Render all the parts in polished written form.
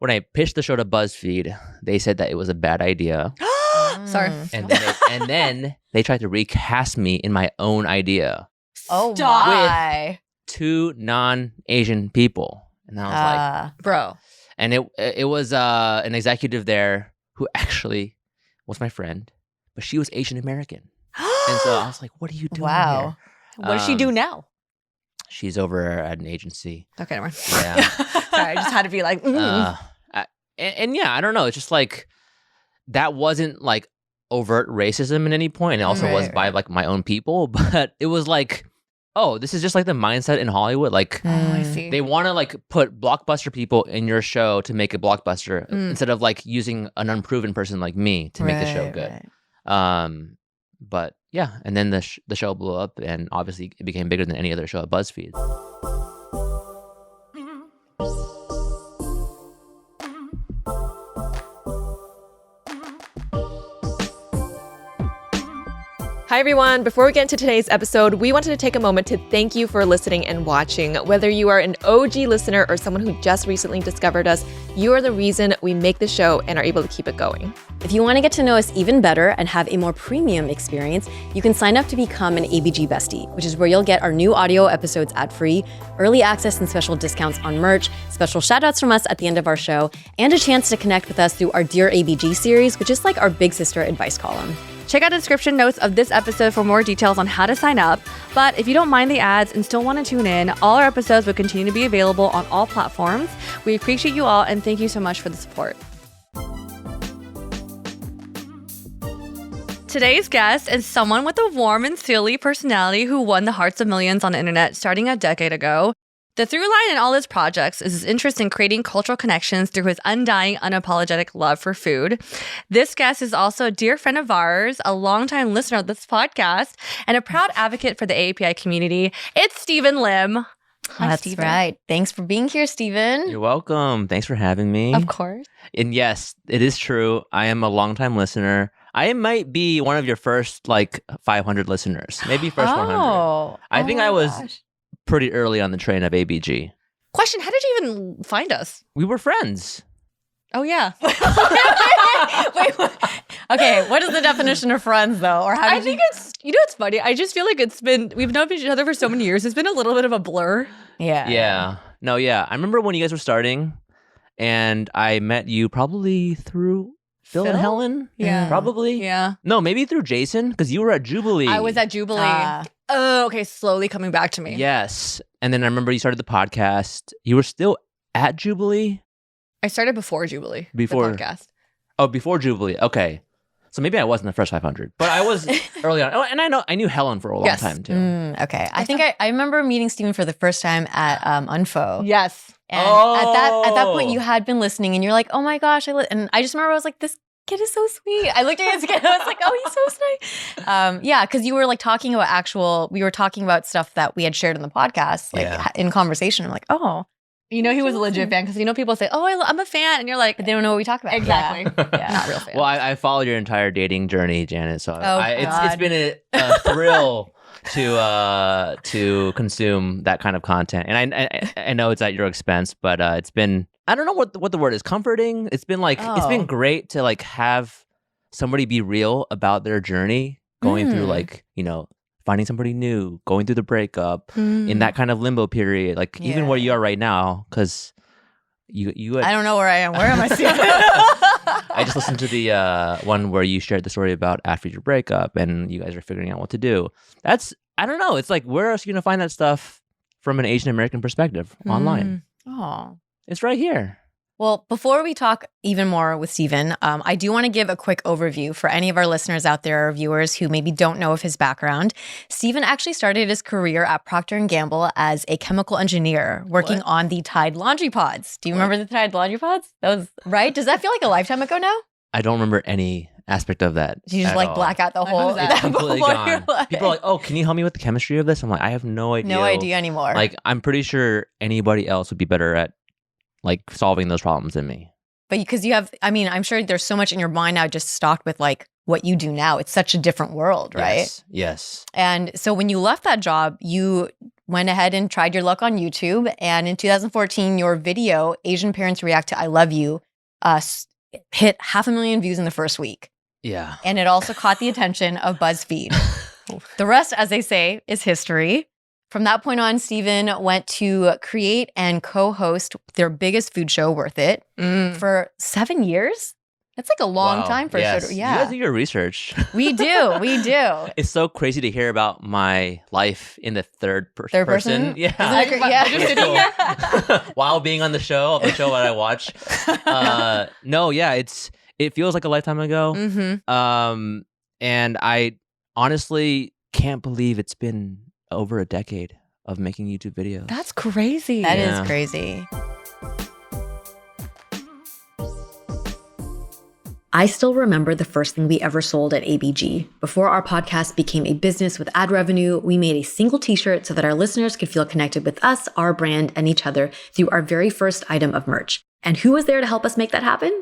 when I pitched the show to BuzzFeed, they said that it was a bad idea. Sorry. And then they tried to recast me in my own idea. Oh, Stop. my. 2 non-Asian people. And I was like, Bro. and it was an executive there who actually was my friend, but she was Asian American. And so I was like, what are you doing Wow. here? What does she do now? She's over at an agency. Okay, never mind. Yeah. Sorry, I just had to be like, And yeah, I don't know. It's just like, that wasn't like overt racism at any point. It also was by like my own people, but it was like, oh, this is just like the mindset in Hollywood. Like, I see. they want to like put blockbuster people in your show to make a blockbuster instead of like using an unproven person like me to make the show good. Right. But yeah, and then the show blew up, and obviously it became bigger than any other show at BuzzFeed. Hi, everyone. Before we get into today's episode, we wanted to take a moment to thank you for listening and watching. Whether you are an OG listener or someone who just recently discovered us, you are the reason we make the show and are able to keep it going. If you want to get to know us even better and have a more premium experience, you can sign up to become an ABG Bestie, which is where you'll get our new audio episodes ad-free, early access and special discounts on merch, special shoutouts from us at the end of our show, and a chance to connect with us through our Dear ABG series, which is like our big sister advice column. Check out the description notes of this episode for more details on how to sign up. But if you don't mind the ads and still want to tune in, all our episodes will continue to be available on all platforms. We appreciate you all and thank you so much for the support. Today's guest is someone with a warm and silly personality who won the hearts of millions on the internet starting a decade ago. The through line in all his projects is his interest in creating cultural connections through his undying, unapologetic love for food. This guest is also a dear friend of ours, a longtime listener of this podcast, and a proud advocate for the AAPI community. It's Stephen Lim. Hi, That's Stephen. right. Thanks for being here, Stephen. You're welcome. Thanks for having me. Of course. And yes, it is true. I am a longtime listener. I might be one of your first like 500 listeners, maybe first 100. I think I was pretty early on the train of ABG. Question, how did you even find us? We were friends. Oh, yeah. Wait, okay, what is the definition of friends, though? Or how I think it's, it's funny. I just feel like we've known each other for so many years. It's been a little bit of a blur. Yeah. No, yeah. I remember when you guys were starting, and I met you probably through Phil and Helen. Yeah. Probably. Yeah. No, maybe through Jason, because you were at Jubilee. I was at Jubilee. Oh, okay. Slowly coming back to me. Yes. And then I remember you started the podcast. You were still at Jubilee? I started before Jubilee. Before the podcast. Oh, before Jubilee. Okay. So maybe I wasn't the first 500, but I was early on. Oh, and I knew Helen for a long time too. Okay. I think I remember meeting Stephen for the first time at Unfo. Yes. And at that point, you had been listening, and you're like, "Oh my gosh!" And I just remember I was like, "This kid is so sweet." I looked at his kid, and I was like, "Oh, he's so sweet." Yeah, because you were like talking about we were talking about stuff that we had shared in the podcast, like in conversation. I'm like, "Oh." He was a legit fan because people say, "Oh, I'm a fan," and you're like, But they don't know what we talk about. exactly, Yeah. not real fan. Well, I followed your entire dating journey, Janet. So it's God. been a thrill to consume that kind of content. And I know it's at your expense, but it's been, I don't know what the word is, comforting. It's been like it's been great to like have somebody be real about their journey going through like, finding somebody new, going through the breakup, in that kind of limbo period, like even where you are right now, because you had, I don't know where I am. Where am I, Stephen? I just listened to the one where you shared the story about after your breakup and you guys are figuring out what to do. That's, I don't know. It's like, where else are you going to find that stuff from an Asian American perspective online? Oh. It's right here. Well, before we talk even more with Stephen, I do want to give a quick overview for any of our listeners out there or viewers who maybe don't know of his background. Stephen actually started his career at Procter & Gamble as a chemical engineer working on the Tide laundry pods. Do you remember the Tide laundry pods? That was right. Does that feel like a lifetime ago now? I don't remember any aspect of that. You just like all. black out the whole. It's completely before gone. your life. People are like, "Oh, can you help me with the chemistry of this?" I'm like, I have no idea. No idea anymore. Like, I'm pretty sure anybody else would be better at like solving those problems than me. But because you have, I mean, I'm sure there's so much in your mind now just stocked with like what you do now. It's such a different world, right? Yes. And so when you left that job, you went ahead and tried your luck on YouTube. And in 2014, your video, Asian Parents React to I Love You, hit 500,000 views in the first week. Yeah. And it also caught the attention of BuzzFeed. The rest, as they say, is history. From that point on, Steven went to create and co-host their biggest food show, Worth It, for 7 years. That's like a long time for a show. Yeah. You guys do your research. We do. It's so crazy to hear about my life in the third person. Third person? Yeah. Just sitting here. While being on the show that I watch. No, yeah, it feels like a lifetime ago. And I honestly can't believe it's been over a decade of making YouTube videos. That's crazy. That is crazy. I still remember the first thing we ever sold at ABG. Before our podcast became a business with ad revenue, we made a single t-shirt so that our listeners could feel connected with us, our brand, and each other through our very first item of merch. And who was there to help us make that happen?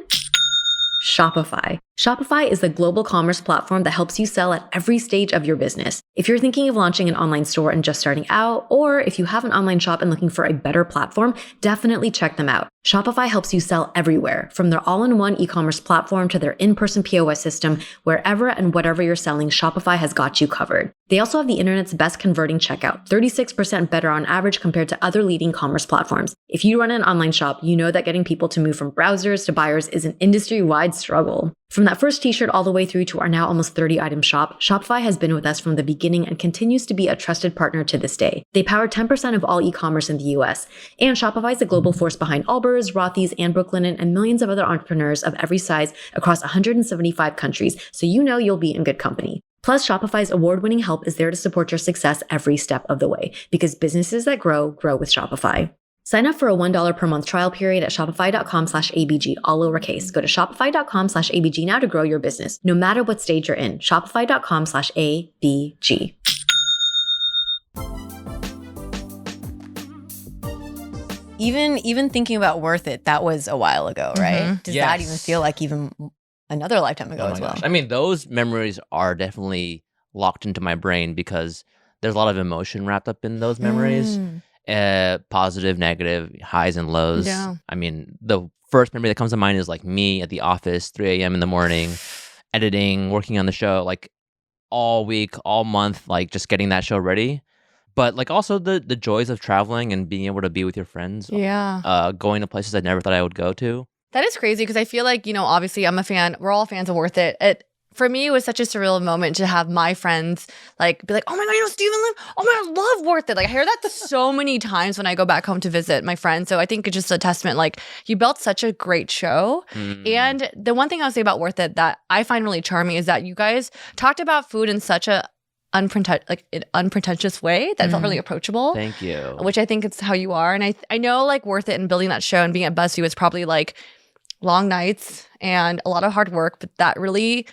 Shopify. Shopify is the global commerce platform that helps you sell at every stage of your business. If you're thinking of launching an online store and just starting out, or if you have an online shop and looking for a better platform, definitely check them out. Shopify helps you sell everywhere, from their all-in-one e-commerce platform to their in-person POS system. Wherever and whatever you're selling, Shopify has got you covered. They also have the internet's best converting checkout, 36% better on average compared to other leading commerce platforms. If you run an online shop, you know that getting people to move from browsers to buyers is an industry-wide struggle. From that first t-shirt all the way through to our now almost 30-item shop, Shopify has been with us from the beginning and continues to be a trusted partner to this day. They power 10% of all e-commerce in the US. And Shopify is the global force behind Allbirds, Rothy's, and Brooklinen, and millions of other entrepreneurs of every size across 175 countries, so you know you'll be in good company. Plus, Shopify's award-winning help is there to support your success every step of the way, because businesses that grow with Shopify. Sign up for a $1 per month trial period at shopify.com/ABG, all lowercase. Go to shopify.com/ABG now to grow your business, no matter what stage you're in. Shopify.com/ABG. Even thinking about Worth It, that was a while ago, right? Does that even feel like even another lifetime ago as well? Gosh. I mean, those memories are definitely locked into my brain because there's a lot of emotion wrapped up in those memories. Positive, negative, highs and lows. Yeah. I mean, the first memory that comes to mind is like me at the office, 3 a.m. in the morning, editing, working on the show, like all week, all month, like just getting that show ready. But like also the joys of traveling and being able to be with your friends. Yeah. Going to places I never thought I would go to. That is crazy because I feel like, obviously I'm a fan. We're all fans of Worth It. For me, it was such a surreal moment to have my friends be like, oh my God, Steven Lim, oh my God, I love Worth It. Like I hear that so many times when I go back home to visit my friends. So I think it's just a testament, like you built such a great show. And the one thing I'll say about Worth It that I find really charming is that you guys talked about food in such a unpretentious way that felt really approachable. Thank you. Which I think it's how you are. And I know like Worth It and building that show and being at BuzzFeed was probably like long nights and a lot of hard work, but that really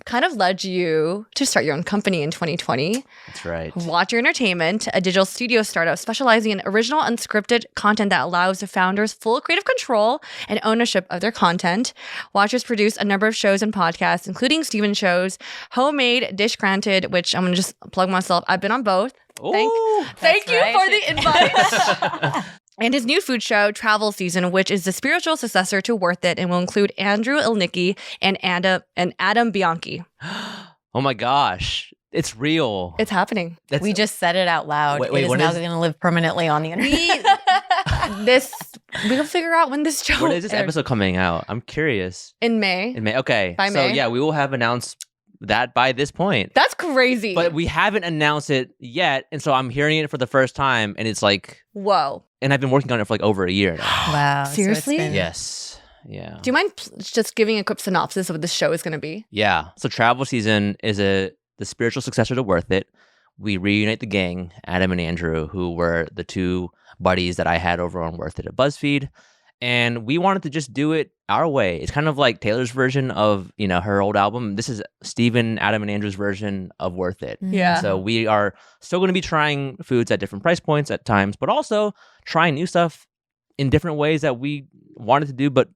kind of led you to start your own company in 2020. That's right. Watcher Entertainment, a digital studio startup specializing in original unscripted content that allows the founders full creative control and ownership of their content. Watchers produce a number of shows and podcasts, including Steven shows, Homemade, Dish Granted, which I'm going to just plug myself. I've been on both. Thank you for the invite. And his new food show, Travel Season, which is the spiritual successor to Worth It and will include Andrew Ilnicki and Adam Bianchi. Oh my gosh. It's real. It's happening. We just said it out loud. Wait, it is now going to live permanently on the internet. We'll figure out when this show When is this episode coming out? I'm curious. In May. In May. Okay. By May. So yeah, we will have announced that by this point. That's crazy. But we haven't announced it yet. And so I'm hearing it for the first time. And it's like, whoa. And I've been working on it for like over a year now. Wow. Seriously? Yes. Yeah. Do you mind just giving a quick synopsis of what this show is going to be? Yeah. So Travel Season is the spiritual successor to Worth It. We reunite the gang, Adam and Andrew, who were the two buddies that I had over on Worth It at BuzzFeed. And we wanted to just do it our way. It's kind of like Taylor's version of, her old album. This is Steven, Adam, and Andrew's version of Worth It. Yeah. So we are still going to be trying foods at different price points at times, but also trying new stuff in different ways that we wanted to do, but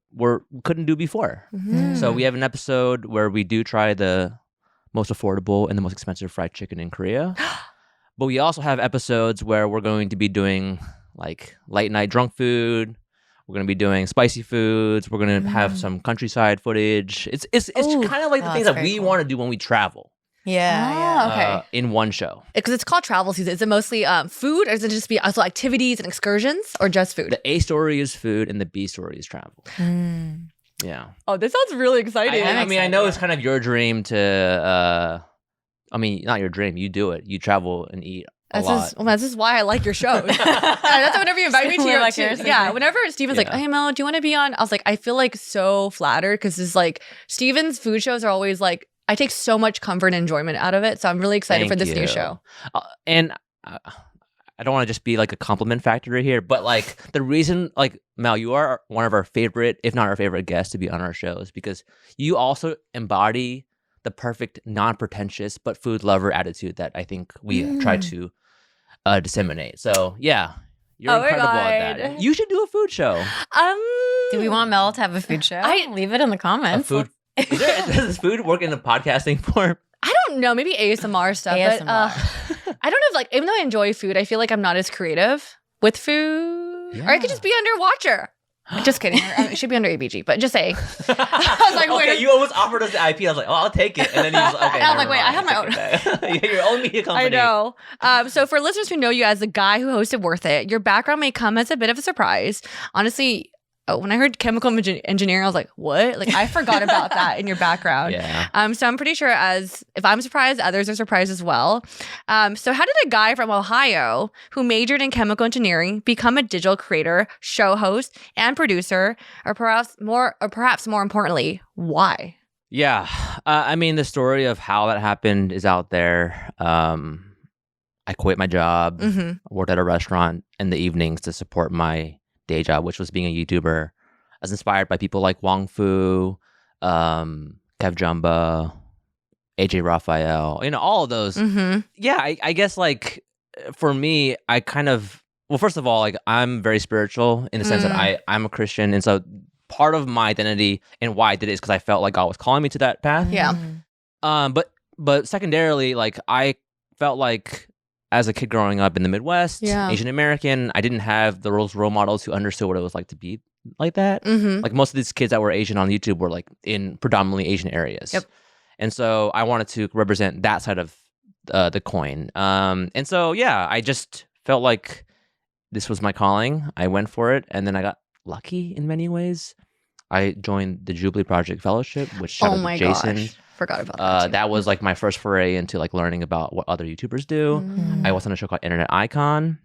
couldn't do before. Mm-hmm. So we have an episode where we do try the most affordable and the most expensive fried chicken in Korea. But we also have episodes where we're going to be doing like late night drunk food. We're going to be doing spicy foods. We're going to have some countryside footage. It's kind of like the things that we want to do when we travel. Yeah. Okay. In one show. Because it's called travel season. Is it mostly food, or is it just be also activities and excursions, or just food? The A story is food and the B story is travel. Yeah. Oh, this sounds really exciting. I know it's kind of your dream to, not your dream. You do it. You travel and eat a lot. This is why I like your show. That's why whenever you invite me to your show. Whenever Steven's like, hey, Mel, do you want to be on? I was like, I feel like so flattered because it's like Steven's food shows are always like, I take so much comfort and enjoyment out of it. So I'm really excited for this new show. And I don't want to just be like a compliment factory here, but like the reason, like Mel, you are one of our favorite, if not our favorite guests to be on our shows because you also embody the perfect, non-pretentious, but food lover attitude that I think we try to disseminate. So yeah, you're incredible at that. You should do a food show. Do we want Mel to have a food show? Leave it in the comments. Does food work in the podcasting form? I don't know. Maybe ASMR stuff. ASMR. But, I don't know if like, even though I enjoy food, I feel like I'm not as creative with food. Or I could just be under Watcher. Just kidding. It should be under ABG, but just saying. I was like, okay, you almost offered us the IP. I was like, oh, I'll take it. And then you was like, okay. And I'm like, wait, I have my own. Your own media company. I know. So for listeners who know you as the guy who hosted Worth It, your background may come as a bit of a surprise. Honestly, when I heard chemical engineering, I was like, what? Like, I forgot about that in your background. Yeah. So I'm pretty sure if I'm surprised, others are surprised as well. So how did a guy from Ohio who majored in chemical engineering become a digital creator, show host, and producer, or perhaps more importantly, why? Yeah. The story of how that happened is out there. I quit my job, worked at a restaurant in the evenings to support my day job, which was being a YouTuber. I was inspired by people like Wong Fu, Kev Jumba, AJ Raphael, all of those. Yeah, I guess like for me, I kind of, well, first of all, like I'm very spiritual in the sense that I'm a Christian. And so part of my identity and why I did it is because I felt like God was calling me to that path. Yeah. But secondarily, like I felt like as a kid growing up in the Midwest, Asian American, I didn't have those role models who understood what it was like to be like that. Like most of these kids that were Asian on YouTube were like in predominantly Asian areas. Yep. And so I wanted to represent that side of the coin. And so, yeah, I just felt like this was my calling. I went for it. And then I got lucky in many ways. I joined the Jubilee Project Fellowship, which shout out to Jason. Gosh. Forgot about that. That was like my first foray into like learning about what other YouTubers do. I was on a show called Internet Icon,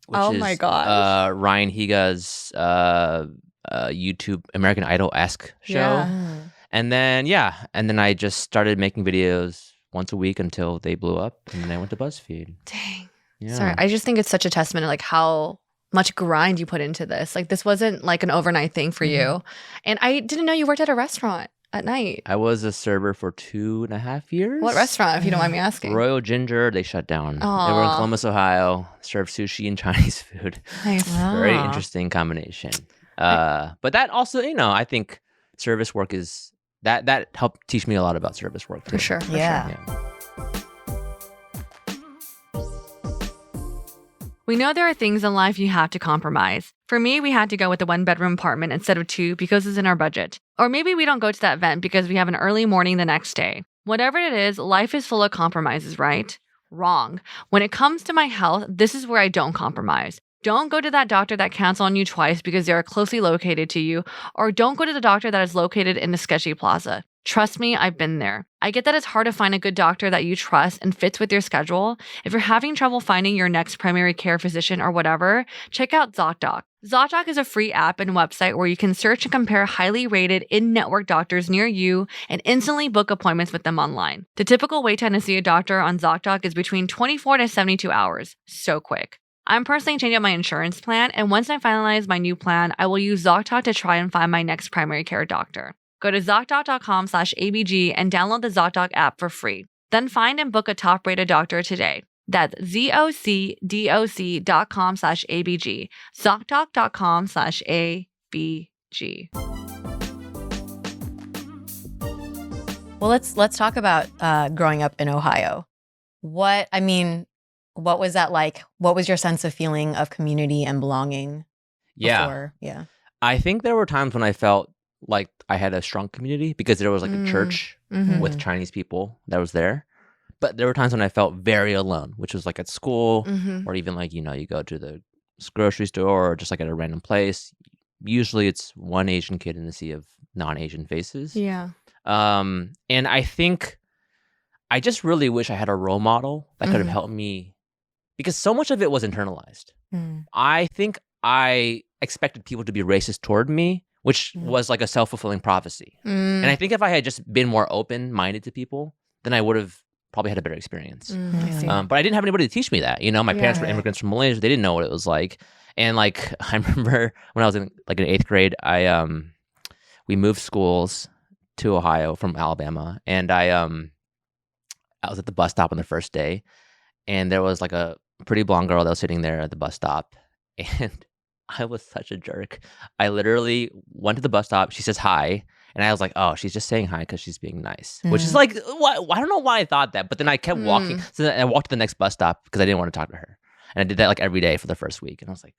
which is my gosh. Ryan Higa's YouTube American Idol-esque show. Yeah. And then I just started making videos once a week until they blew up, and then I went to Buzzfeed. Dang. Yeah. Sorry, I just think it's such a testament to like how much grind you put into this. Like this wasn't like an overnight thing for you. And I didn't know you worked at a restaurant at night. I was a server for 2.5 years. What restaurant, if you don't mind me asking? Royal Ginger. They shut down. Aww. They were in Columbus, Ohio. Served sushi and Chinese food. Nice. Very interesting combination. But that also, I think service work is that helped teach me a lot about service work too. For sure. Yeah. We know there are things in life you have to compromise. For me, we had to go with a 1-bedroom apartment instead of 2 because it's in our budget. Or maybe we don't go to that event because we have an early morning the next day. Whatever it is, life is full of compromises, right? Wrong. When it comes to my health, this is where I don't compromise. Don't go to that doctor that cancels on you twice because they are closely located to you, or don't go to the doctor that is located in a sketchy plaza. Trust me, I've been there. I get that it's hard to find a good doctor that you trust and fits with your schedule. If you're having trouble finding your next primary care physician or whatever, check out ZocDoc. ZocDoc is a free app and website where you can search and compare highly rated in-network doctors near you and instantly book appointments with them online. The typical wait time to see a doctor on ZocDoc is between 24 to 72 hours. So quick. I'm personally changing up my insurance plan, and once I finalize my new plan, I will use ZocDoc to try and find my next primary care doctor. Go to ZocDoc.com/ABG and download the ZocDoc app for free. Then find and book a top-rated doctor today. That's ZocDoc.com/ABG. ZocDoc.com/ABG. Well, let's talk about growing up in Ohio. What what was that like? What was your sense of feeling of community and belonging before? Yeah. I think there were times when I felt like I had a strong community because there was like a church with Chinese people that was there. But there were times when I felt very alone, which was like at school or even like, you go to the grocery store or just like at a random place. Usually it's one Asian kid in a sea of non-Asian faces. Yeah. And I think I just really wish I had a role model that could have helped me, because so much of it was internalized. I think I expected people to be racist toward me, which was like a self-fulfilling prophecy. And I think if I had just been more open-minded to people, then I would have probably had a better experience. I see. But I didn't have anybody to teach me that. My parents were immigrants from Malaysia. They didn't know what it was like. And like, I remember when I was in like in 8th grade, we moved schools to Ohio from Alabama. And I was at the bus stop on the first day. And there was like a pretty blonde girl that was sitting there at the bus stop. And I was such a jerk. I literally went to the bus stop. She says hi. And I was like, oh, she's just saying hi because she's being nice. Which is like, I don't know why I thought that. But then I kept walking. So then I walked to the next bus stop because I didn't want to talk to her. And I did that like every day for the first week. And I was like,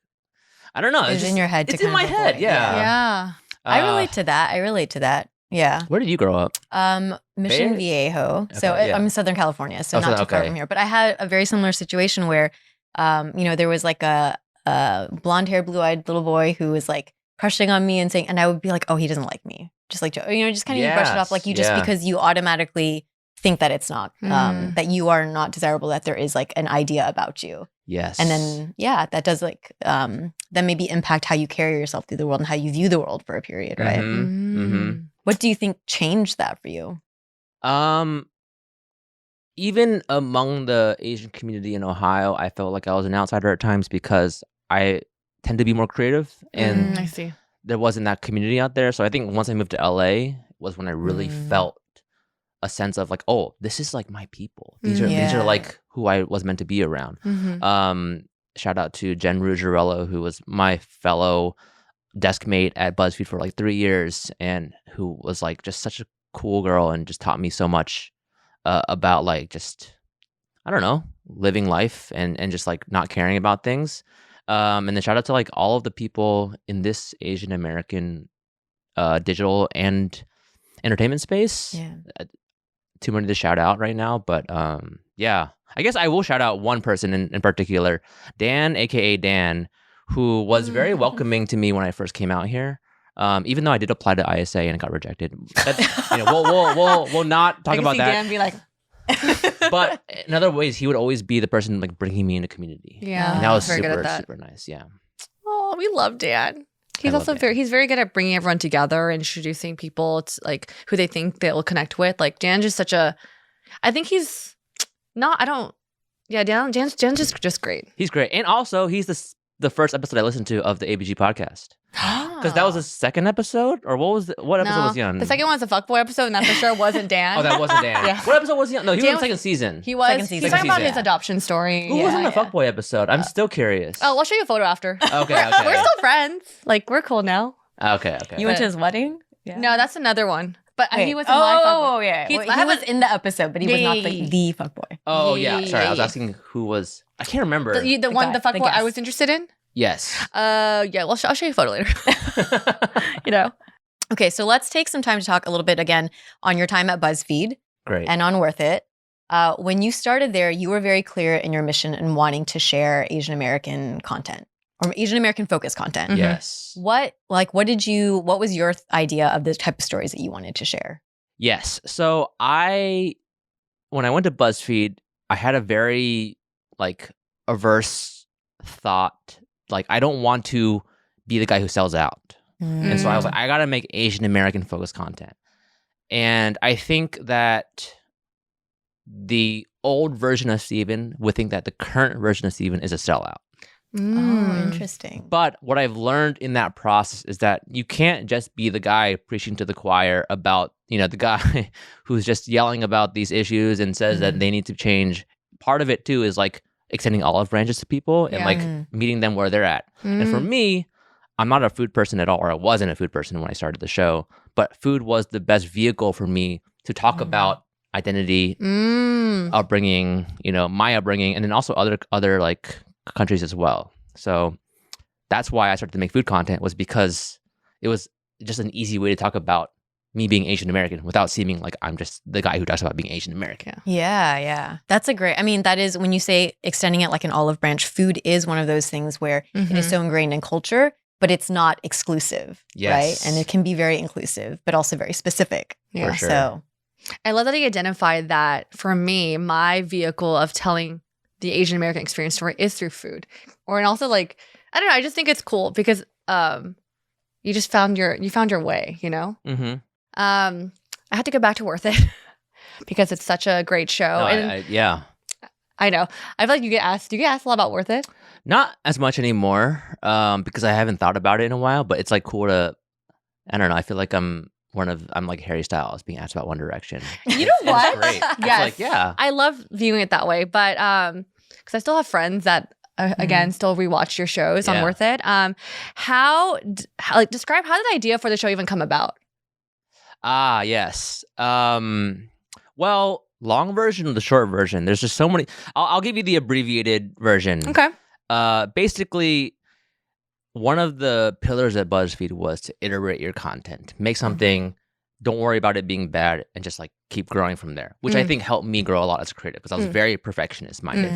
I don't know. It's in your head. It's in my head. Yeah. Yeah. I relate to that. Yeah. Where did you grow up? Mission Viejo. So Okay, yeah. I'm in Southern California, so Oh, not so- too far okay. from here. But I had a very similar situation where, there was like a blonde-haired, blue-eyed little boy who was like crushing on me and I would be like, oh, he doesn't like me. Just like, just kind of brush it off like you just because you automatically think that it's not, that you are not desirable, that there is like an idea about you. Yes. And then, that does like, then maybe impact how you carry yourself through the world and how you view the world for a period, right? What do you think changed that for you? Even among the Asian community in Ohio, I felt like I was an outsider at times because I tend to be more creative and I see. there wasn't that community out there. So I think once I moved to LA was when I really felt a sense of like, oh, this is like my people. These are like who I was meant to be around. Shout out to Jen Ruggiero, who was my fellow desk mate at Buzzfeed for like 3 years and who was like just such a cool girl and just taught me so much about like just, I don't know, living life and just like not caring about things. And then shout out to like all of the people in this Asian American digital and entertainment space. Too many to shout out right now, but I guess I will shout out one person in particular, Dan, aka Dan, who was very welcoming to me when I first came out here. Even though I did apply to ISA and it got rejected. We'll not talk about that. Dan be like, But in other ways, he would always be the person like bringing me into community. Yeah, and that was very good at super, that. super nice. Yeah. oh, we love Dan. He's I love also Dan. he's very good at bringing everyone together, introducing people to like who they think they'll connect with. Like Dan just I think he's not, Dan's just great. He's great. And also, he's the first episode I listened to of the ABG podcast. Because that was the second episode? Or what episode was he on? The second one was the fuckboy episode, and that for sure wasn't Dan. Oh, that wasn't Dan. Yeah. What episode was he on? No, he was Dan on the second season. He was. Second He's season. talking about Second his season. adoption story. Who was on the fuckboy episode? I'm still curious. Oh, I'll show you a photo after. Okay. We're still friends. Like, we're cool now. Okay. You went to his wedding? Yeah. No, that's another one. But he Wait. was in my fuckboy. yeah. He's- Well, I he haven't- was in the episode, but he was not the fuckboy. Oh, Yeah, yeah. Sorry, I was yeah. asking who was... I can't remember. The guy, fuckboy I guest. was interested in? Yes. Yeah, well, I'll show you a photo later. Okay, so let's take some time to talk a little bit again on your time at BuzzFeed Great. and on Worth It. When you started there, you were very clear in your mission and wanting to share Asian American content or Asian American focused content. Yes. What was your idea of the type of stories that you wanted to share? Yes. So when I went to BuzzFeed, I had a very like averse thought. Like, I don't want to be the guy who sells out. And so I was like, I got to make Asian American focused content. And I think that the old version of Steven would think that the current version of Steven is a sellout. Oh, interesting. But what I've learned in that process is that you can't just be the guy preaching to the choir about, the guy who's just yelling about these issues and says that they need to change. Part of it too is like extending olive branches to people and like meeting them where they're at. And for me, I'm not a food person at all, or I wasn't a food person when I started the show, but food was the best vehicle for me to talk about identity, upbringing, my upbringing, and then also other like countries as well. So that's why I started to make food content, was because it was just an easy way to talk about me being Asian American without seeming like I'm just the guy who talks about being Asian American. Yeah. That's a great, that is, when you say extending it like an olive branch, food is one of those things where it is so ingrained in culture, but it's not exclusive, right? And it can be very inclusive, but also very specific. For sure. So I love that he identified that. For me, my vehicle of telling the Asian American experience story is through food. And also, like, I don't know, I just think it's cool because you just found your way, Mm-hmm. I had to go back to Worth It because it's such a great show. No, I know. I feel like you get asked. Do you get asked a lot about Worth It? Not as much anymore, because I haven't thought about it in a while. But it's like cool to. I don't know. I feel like I'm like Harry Styles being asked about One Direction. You know what? It's great. Yes. It's like, I love viewing it that way, but because I still have friends that again still rewatch your shows on Worth It. Describe how did the idea for the show even come about? Yes. Well, long version of the short version. There's just so many. I'll give you the abbreviated version. Okay. Basically, one of the pillars at BuzzFeed was to iterate your content, make something. Don't worry about it being bad, and just like keep growing from there. Which I think helped me grow a lot as a creative because I was very perfectionist minded.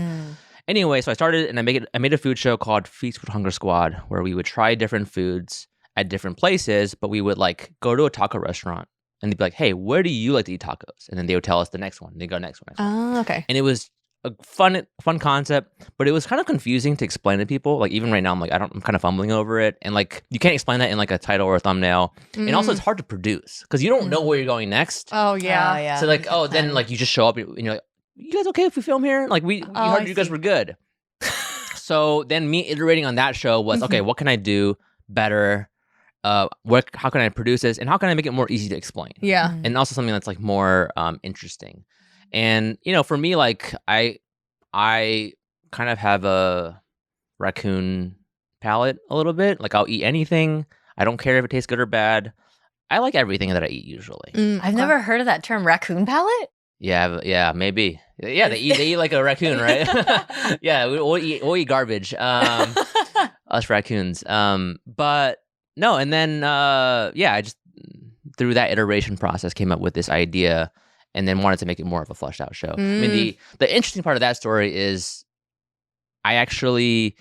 Anyway, so I started and I made a food show called Feast with Hunger Squad, where we would try different foods at different places, but we would like go to a taco restaurant and they'd be like, "Hey, where do you like to eat tacos?" And then they would tell us the next one. They go next one. Oh, okay. And it was a fun concept, but it was kind of confusing to explain to people. Like even right now, I'm kind of fumbling over it, and like you can't explain that in like a title or a thumbnail. And also, it's hard to produce because you don't know where you're going next. Oh yeah. So like, then like you just show up and you're like, "You guys okay if we film here?" Like we heard you guys were good. So then me iterating on that show was, okay, what can I do better? How can I produce this, and how can I make it more easy to explain? Yeah. And also something that's like more interesting. And for me, like I kind of have a raccoon palate a little bit. Like I'll eat anything. I don't care if it tastes good or bad. I like everything that I eat usually. I've never heard of that term, raccoon palate. Yeah, maybe. Yeah, they eat like a raccoon, right? Yeah, we'll eat garbage. Us raccoons. But no, and then I just through that iteration process came up with this idea, and then wanted to make it more of a fleshed out show. I mean, the interesting part of that story is, I actually,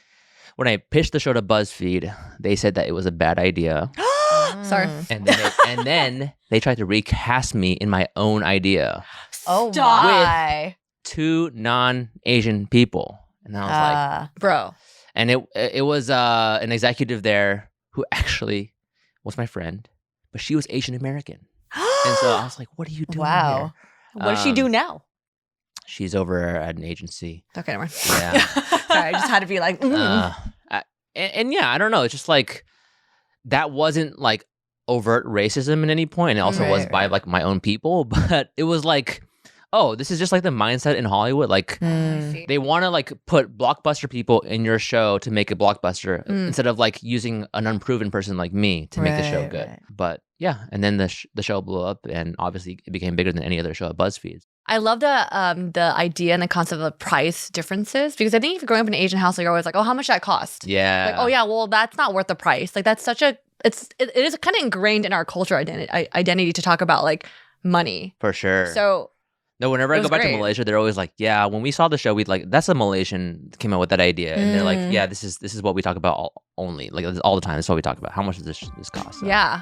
when I pitched the show to BuzzFeed, they said that it was a bad idea. Sorry. And then they tried to recast me in my own idea. Oh my! With 2 non-Asian people, and I was like, bro. And it was an executive there who actually was my friend, but she was Asian American, and so I was like, "What are you doing here?" What does she do now? She's over at an agency. Okay, never mind. Yeah. Sorry, I just had to be like, and yeah, I don't know. It's just like that wasn't like overt racism at any point. And it also was by like my own people, but it was like, oh, this is just like the mindset in Hollywood. Like they want to like put blockbuster people in your show to make a blockbuster instead of like using an unproven person like me to make the show good. Right. But yeah, and then the show blew up, and obviously it became bigger than any other show at BuzzFeed. I love the idea and the concept of price differences, because I think if you're growing up in an Asian household, you're always like, oh, how much that cost? Yeah. Like, oh yeah, well, that's not worth the price. Like that's it is kind of ingrained in our culture identity to talk about like money. For sure. So no, whenever I go back to Malaysia, they're always like, yeah, when we saw the show, we'd like, that's a Malaysian came up with that idea. And they're like, yeah, this is what we talk about only. Like all the time. This is what we talk about. How much does this cost? So. Yeah.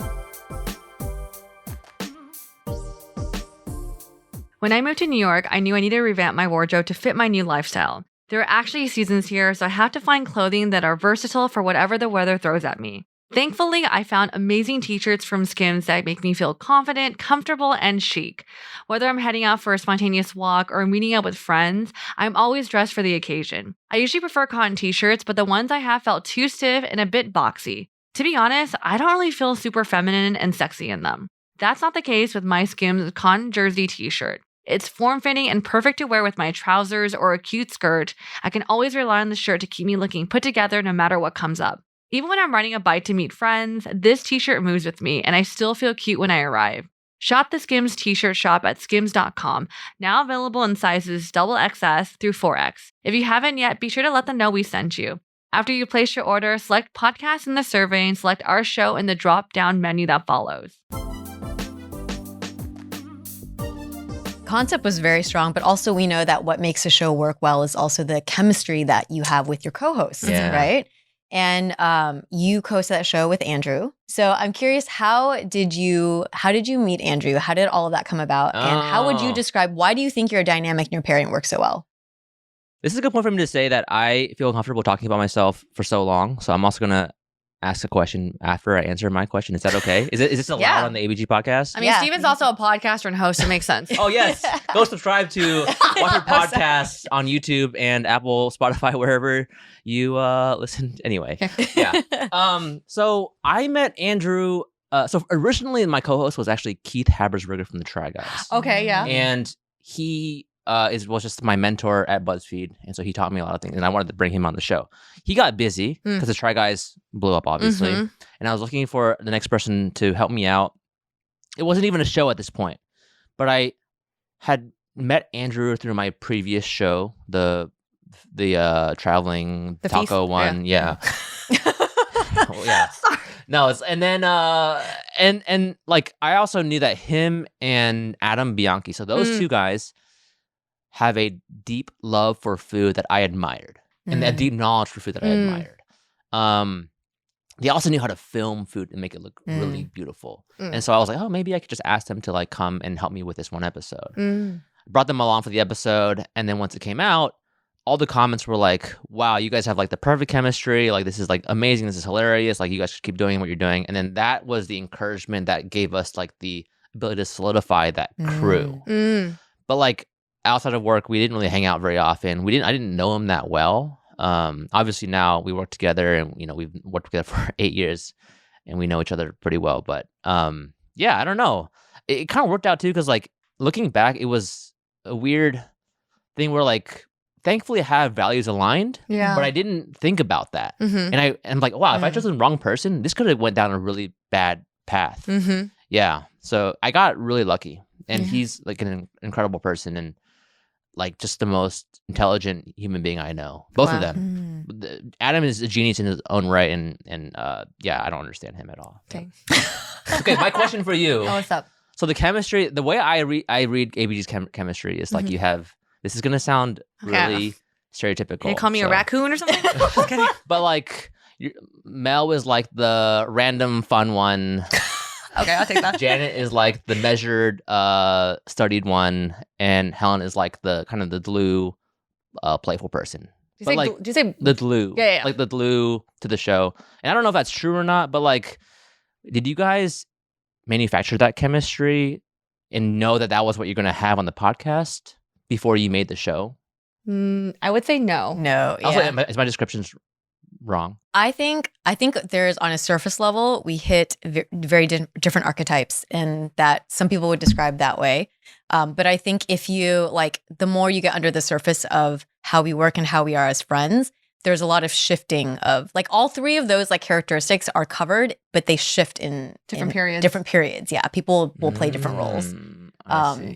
When I moved to New York, I knew I needed to revamp my wardrobe to fit my new lifestyle. There are actually seasons here, so I have to find clothing that are versatile for whatever the weather throws at me. Thankfully, I found amazing t-shirts from Skims that make me feel confident, comfortable, and chic. Whether I'm heading out for a spontaneous walk or meeting up with friends, I'm always dressed for the occasion. I usually prefer cotton t-shirts, but the ones I have felt too stiff and a bit boxy. To be honest, I don't really feel super feminine and sexy in them. That's not the case with my Skims cotton jersey t-shirt. It's form-fitting and perfect to wear with my trousers or a cute skirt. I can always rely on the shirt to keep me looking put together no matter what comes up. Even when I'm riding a bike to meet friends, this t-shirt moves with me, and I still feel cute when I arrive. Shop the Skims t-shirt shop at skims.com, now available in sizes XXS through 4X. If you haven't yet, be sure to let them know we sent you. After you place your order, select podcast in the survey and select our show in the drop-down menu that follows. Concept was very strong, but also we know that what makes a show work well is also the chemistry that you have with your co-hosts, right? And you co-hosted that show with Andrew. So I'm curious, how did you meet Andrew? How did all of that come about? And how would you describe, why do you think your dynamic and your pairing work so well? This is a good point for me to say that I feel comfortable talking about myself for so long. So I'm also going to ask a question after I answer my question. Is that okay? Is this allowed on the ABG podcast? I mean, Steven's also a podcaster and host. It makes sense. Oh, yes. Go subscribe to Watch Your Podcasts on YouTube and Apple, Spotify, wherever you listen. Anyway, yeah. So I met Andrew. So originally my co-host was actually Keith Habersberger from the Try Guys. Okay, yeah. And he was just my mentor at Buzzfeed. And so he taught me a lot of things. And I wanted to bring him on the show. He got busy because the Try Guys blew up, obviously. And I was looking for the next person to help me out. It wasn't even a show at this point. But I had met Andrew through my previous show, the traveling taco one. Yeah. Yeah. Sorry. No, and then and like I also knew that him and Adam Bianchi, so those two guys have a deep love for food that I admired, and a deep knowledge for food that I admired. They also knew how to film food and make it look really beautiful. And so I was like, oh, maybe I could just ask them to like come and help me with this one episode. Brought them along for the episode, and then once it came out, all the comments were like, wow, you guys have like the perfect chemistry. Like, this is like amazing. This is hilarious. Like, you guys should keep doing what you're doing. And then that was the encouragement that gave us like the ability to solidify that crew. But like outside of work, we didn't really hang out very often. I didn't know him that well. Obviously now we work together, and we've worked together for 8 years, and we know each other pretty well. But yeah, I don't know. It kind of worked out too, because like looking back, it was a weird thing where like, thankfully I have values aligned, but I didn't think about that. And I'm like, wow, if I chose the wrong person, this could have went down a really bad path. Yeah. So I got really lucky, and he's like an incredible person, and like just the most intelligent human being I know. Both of them. Adam is a genius in his own right, and yeah, I don't understand him at all. Okay. Okay, my question for you. Oh, what's up? So the chemistry, the way I read ABG's chemistry is like you have. This is gonna sound really stereotypical. Can you call me a raccoon or something? Just kidding. But like, Mel was like the random fun one. Okay, I'll take that. Janet is like the measured, studied one, and Helen is like the kind of the glue, playful person. Do you say the glue? Yeah. Like the glue to the show. And I don't know if that's true or not, but like, did you guys manufacture that chemistry and know that was what you're gonna have on the podcast before you made the show? I would say no. No. Also, is my descriptions wrong? I think there's, on a surface level, we hit very different archetypes, and that some people would describe that way. But I think if you like, the more you get under the surface of how we work and how we are as friends, there's a lot of shifting of like all three of those like characteristics are covered, but they shift in different periods. Different periods. Yeah, people will play different roles.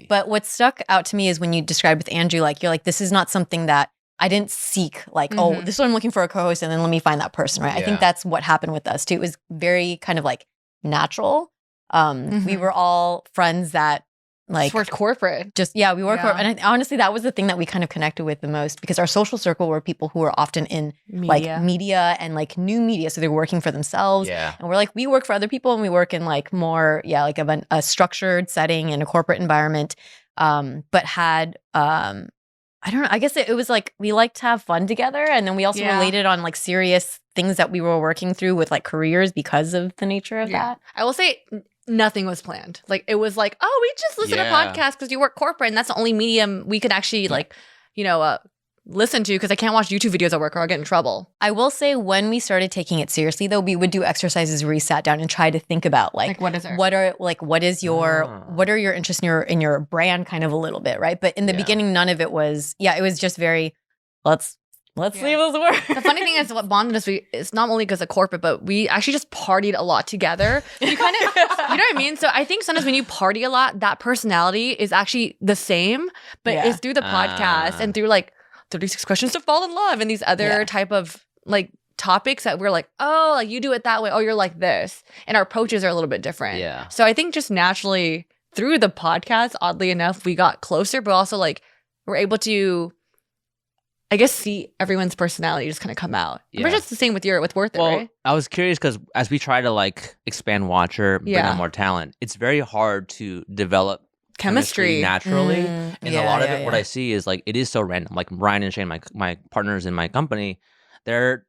But what stuck out to me is when you described with Andrew, like you're like, this is not something that I didn't seek, like, oh, this is what I'm looking for a co-host, and then let me find that person, right? I think that's what happened with us too. It was very kind of like natural. We were all friends that like worked corporate. We worked corporate. And honestly, that was the thing that we kind of connected with the most, because our social circle were people who were often in like media and like new media. So they were working for themselves. Yeah. And we're like, we work for other people, and we work in like more, like a structured setting in a corporate environment. But had, I don't know, I guess it was like, we liked to have fun together. And then we also related on like serious things that we were working through with like careers because of the nature of that. I will say nothing was planned. Like, it was like, oh, we just listen to podcasts because you work corporate, and that's the only medium we could actually like, listen to, because I can't watch YouTube videos at work or I'll get in trouble. I will say, when we started taking it seriously though, we would do exercises where we sat down and tried to think about like what are your interests in your brand kind of a little bit, right? But in the beginning, none of it was, it was just very, let's let's see if this works. The funny thing is, what bonded us, it's not only because of corporate, but we actually just partied a lot together. You kind of, you know what I mean? So I think sometimes when you party a lot, that personality is actually the same, but it's through the podcast and through like 36 questions to fall in love and these other type of like topics that we're like, oh, like you do it that way. Oh, you're like this. And our approaches are a little bit different. Yeah. So I think just naturally through the podcast, oddly enough, we got closer, but also like we're able to, I guess, see everyone's personality just kind of come out. Yeah. We're just the same with Worth It, right? I was curious because as we try to like expand Watcher, bring on more talent, it's very hard to develop chemistry naturally. And a lot of it, what I see is like, it is so random. Like Ryan and Shane, my partners in my company, their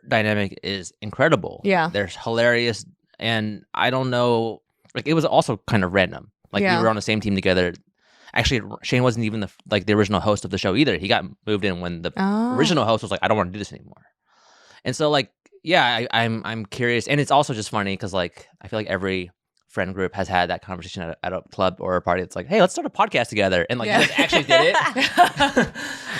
dynamic is incredible. Yeah. They're hilarious. And I don't know, like it was also kind of random. Like we were on the same team together. Actually, Shane wasn't even the original host of the show either. He got moved in when the original host was like, I don't want to do this anymore. And so like, I'm curious. And it's also just funny because like, I feel like every friend group has had that conversation at a club or a party. It's like, hey, let's start a podcast together. And like, you guys actually did it.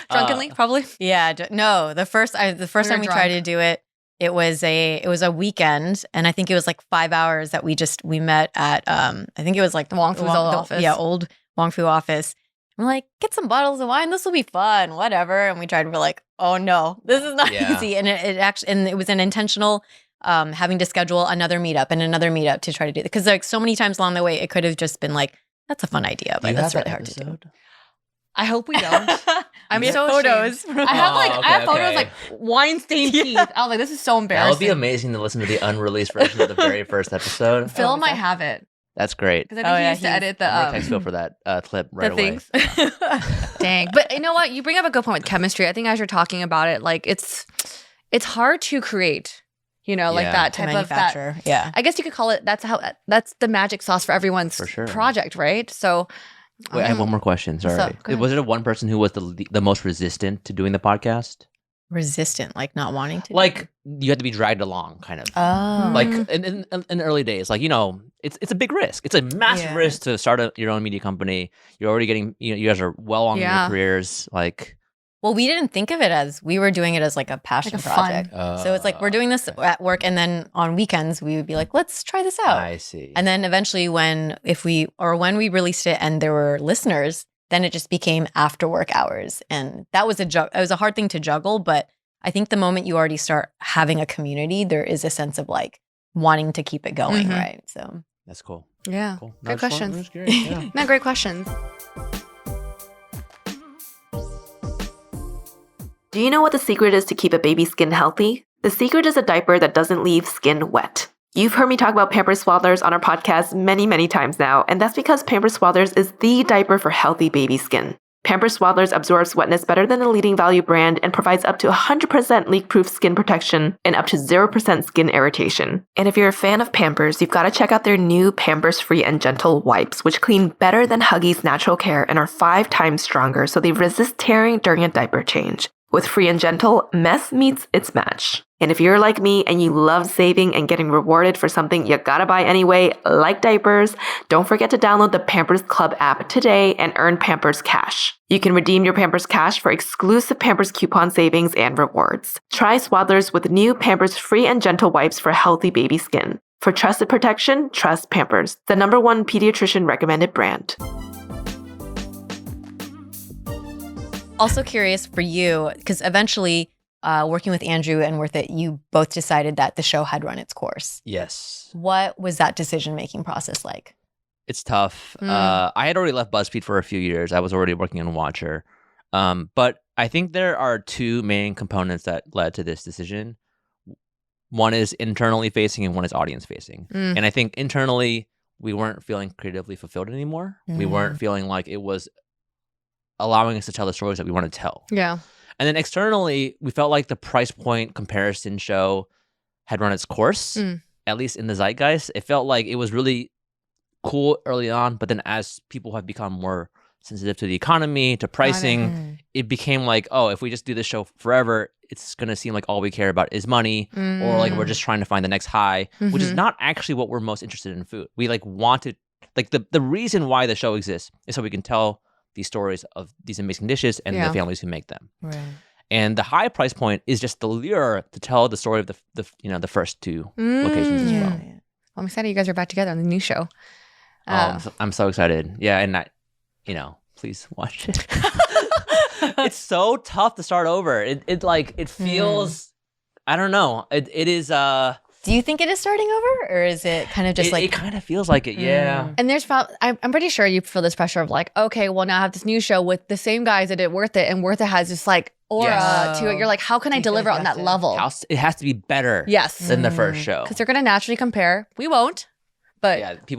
Drunkenly, probably. Yeah. No, the first time we tried to do it, it was a weekend, and I think it was like 5 hours that we met at I think it was like the Wong Fu's old office. Yeah, old Wong Fu office. We're like, get some bottles of wine. This will be fun, whatever. And we tried. We're like, oh no, this is not easy. And it actually, and it was an intentional having to schedule another meetup and another meetup to try to do it, because like so many times along the way, it could have just been like, that's a fun idea, but that's really hard to do. I hope we don't. I'm so photos. I have photos like wine stained teeth. I was like, this is so embarrassing. That would be amazing to listen to the unreleased version of the very first episode. Phil might have it. That's great. Because I think he used to edit the text Phil for that clip right away. Dang. But you know what? You bring up a good point with chemistry. I think as you're talking about it, like it's hard to create. You know, like that type of that. Yeah. I guess you could call it. That's the magic sauce for everyone's project, right? So. Wait, I have one more question. Sorry. Was it one person who was the most resistant to doing the podcast? Resistant, like not wanting to? Like you had to be dragged along, kind of. Oh. Like in the early days, like, you know, it's a big risk. It's a massive risk to start your own media company. You're already getting, you guys are well on in your careers. Like. Well, we didn't think of it as, we were doing it as like a passion project. So it's like, we're doing this at work, and then on weekends we would be like, let's try this out. I see. And then eventually when we released it and there were listeners, then it just became after work hours. And that was it was a hard thing to juggle, but I think the moment you already start having a community, there is a sense of like wanting to keep it going, right? So that's cool. Yeah. Cool. Good questions. No, great questions. Do you know what the secret is to keep a baby's skin healthy? The secret is a diaper that doesn't leave skin wet. You've heard me talk about Pampers Swaddlers on our podcast many, many times now, and that's because Pampers Swaddlers is the diaper for healthy baby skin. Pampers Swaddlers absorbs wetness better than the leading value brand and provides up to 100% leak-proof skin protection and up to 0% skin irritation. And if you're a fan of Pampers, you've got to check out their new Pampers Free and Gentle wipes, which clean better than Huggies Natural Care and are 5 times stronger, so they resist tearing during a diaper change. With Free and Gentle, mess meets its match. And if you're like me and you love saving and getting rewarded for something you gotta buy anyway, like diapers, don't forget to download the Pampers Club app today and earn Pampers Cash. You can redeem your Pampers Cash for exclusive Pampers coupon savings and rewards. Try Swaddlers with new Pampers Free and Gentle wipes for healthy baby skin. For trusted protection, trust Pampers, the #1 pediatrician recommended brand. Also curious for you, because eventually working with Andrew and Worth It, you both decided that the show had run its course. Yes. What was that decision-making process like? It's tough. I had already left Buzzfeed for a few years. I was already working on Watcher. But I think there are 2 main components that led to this decision. One is internally facing and one is audience facing. And I think internally, we weren't feeling creatively fulfilled anymore. We weren't feeling like it was allowing us to tell the stories that we want to tell. Yeah. And then externally, we felt like the price point comparison show had run its course, at least in the zeitgeist. It felt like it was really cool early on, but then as people have become more sensitive to the economy, to pricing, it became like, oh, if we just do this show forever, it's going to seem like all we care about is money, or like we're just trying to find the next high, which is not actually what we're most interested in food. We like wanted, like the reason why the show exists is so we can tell these stories of these amazing dishes and the families who make them. Right. And the high price point is just the lure to tell the story of the first two locations as well. Well, I'm excited you guys are back together on the new show. I'm so excited. Yeah, and please watch it. It's so tough to start over. It feels I don't know. It is Do you think it is starting over, or is it kind of just it kind of feels like it, yeah. And there's I'm pretty sure you feel this pressure of like, okay, well now I have this new show with the same guys that did Worth It, and Worth It has this like aura to it. You're like, how can I deliver on that level? It has to be better than the first show. Because they're going to naturally compare. We won't, but yeah, we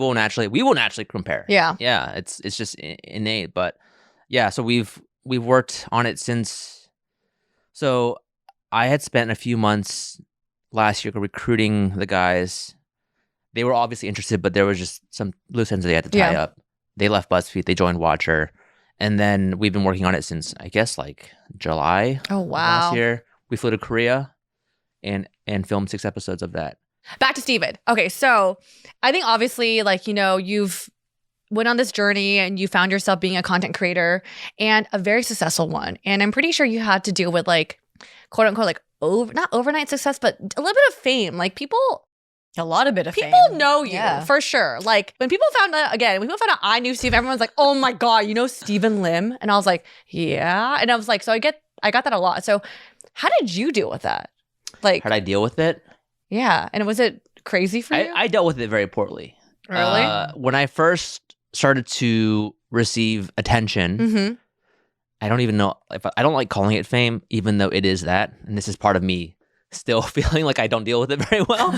will naturally compare. Yeah. Yeah, it's just innate. But yeah, so we've worked on it since. So I had spent a few months last year recruiting the guys. They were obviously interested, but there was just some loose ends they had to tie up. They left Buzzfeed. They joined Watcher. And then we've been working on it since, I guess, like July last year. We flew to Korea and filmed 6 episodes of that. Back to Steven. Okay, so I think obviously, like, you've went on this journey and you found yourself being a content creator and a very successful one. And I'm pretty sure you had to deal with like, quote unquote, like not overnight success, but a little bit of fame. Like a lot of bit of people fame. know you for sure. Like when people found out I knew Steve, everyone's like, oh my God, you know Steven Lim? And I was like, yeah. And I was like, so I got that a lot. So how did you deal with that? Like, how did I deal with it? Yeah. And was it crazy for you? I dealt with it very poorly. Really? When I first started to receive attention, I don't even know if I don't like calling it fame, even though it is that. And this is part of me still feeling like I don't deal with it very well.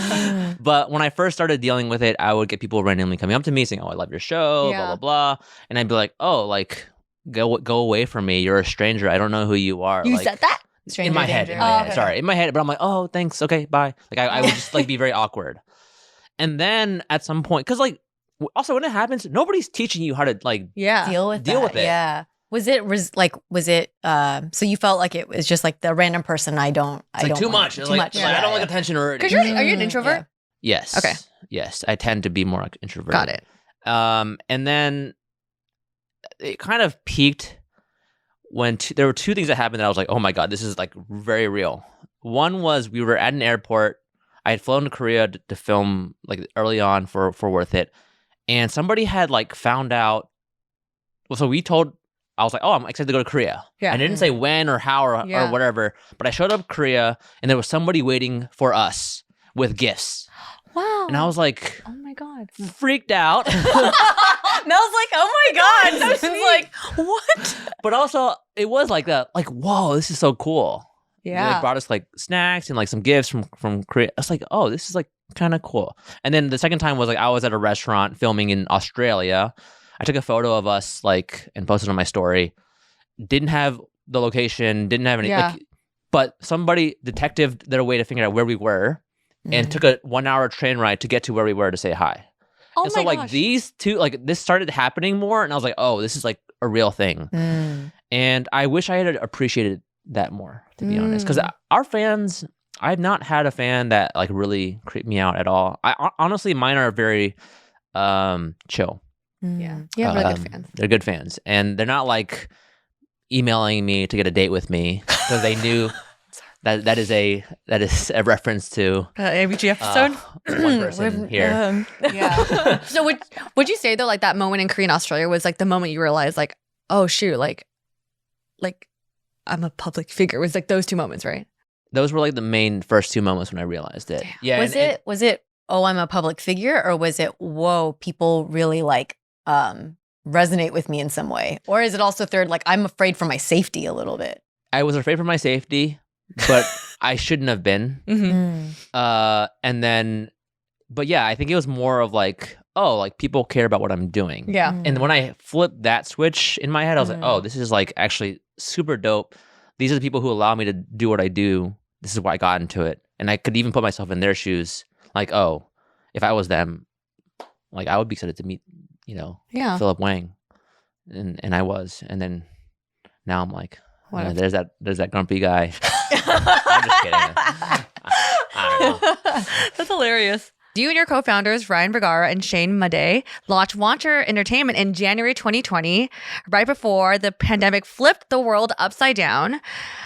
But when I first started dealing with it, I would get people randomly coming up to me saying, oh, I love your show, blah, blah, blah. And I'd be like, oh, like, go away from me. You're a stranger. I don't know who you are. You like, said that? In my head. Sorry, in my head. But I'm like, oh, thanks. Okay, bye. Like, I would just like be very awkward. And then at some point, because like, also when it happens, nobody's teaching you how to like deal with it. Yeah. Was it so you felt like it was just like the random person I don't too much. Too like, much. Like, I don't like attention already. Because are you an introvert? Yeah. Yes. Okay. Yes, I tend to be more like introverted. Got it. And then it kind of peaked when there were 2 things that happened that I was like, oh my God, this is like very real. One was we were at an airport. I had flown to Korea to film like early on for Worth It. And somebody had like found out. Well, so I was like, oh, I'm excited to go to Korea. Yeah. And I didn't say when or how or whatever, but I showed up Korea and there was somebody waiting for us with gifts. Wow. And I was like, oh my God, freaked out. Mel's like, oh my God. So sweet. Like, what? But also it was like that, like, whoa, this is so cool. Yeah. They like brought us like snacks and like some gifts from Korea. I was like, oh, this is like kind of cool. And then the second time was like I was at a restaurant filming in Australia. I took a photo of us like and posted on my story. Didn't have the location, didn't have any but somebody detectived their way to figure out where we were and took a 1-hour train ride to get to where we were to say hi. Oh and so like gosh. These two, like this started happening more and I was like, oh, this is like a real thing. And I wish I had appreciated that more, to be honest. Because our fans, I've not had a fan that like really creeped me out at all. Honestly, mine are very chill. Yeah, really good fans. They're good fans, and they're not like emailing me to get a date with me because they knew that is a reference to ABG episode. One person here. Yeah. So would you say though, like that moment in Korea and Australia was like the moment you realized, like, oh shoot, like I'm a public figure? It was like those 2 moments, right? Those were like the main first 2 moments when I realized it. Damn. Yeah. Was it? Oh, I'm a public figure, or was it? Whoa, people really like. Resonate with me in some way? Or is it also third, like I'm afraid for my safety a little bit? I was afraid for my safety, but I shouldn't have been. And then, but yeah, I think it was more of like, oh, like people care about what I'm doing. Yeah. And when I flipped that switch in my head, I was like, oh, this is like actually super dope. These are the people who allow me to do what I do. This is why I got into it. And I could even put myself in their shoes. Like, oh, if I was them, like I would be excited to meet Philip Wang, and I was, and then now I'm like, there's that grumpy guy. I'm just kidding. I don't know. That's hilarious. You and your co-founders, Ryan Vergara and Shane Madej, launched Watcher Entertainment in January 2020, right before the pandemic flipped the world upside down.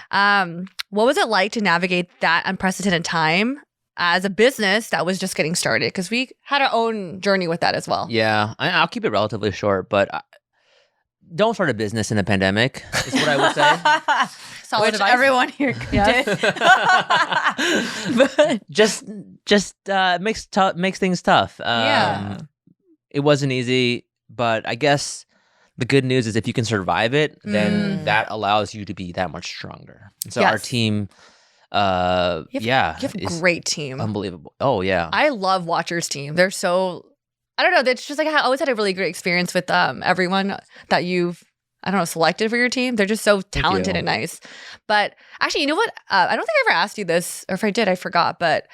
What was it like to navigate that unprecedented time as a business that was just getting started? Because we had our own journey with that as well. Yeah, I'll keep it relatively short, but don't start a business in a pandemic is what I would say. Solid Which advice. everyone here did. But just makes things tough. Yeah. It wasn't easy, but I guess the good news is if you can survive it, then that allows you to be that much stronger. So our Yes. team, You have a is great team. unbelievable. Oh yeah, I love Watcher's team. They're so, I don't know. It's just like I always had a really great experience with everyone that you've, I don't know, selected for your team. They're just so talented you. and nice. But actually, you know what? I don't think I ever asked you this, or if I did, I forgot. But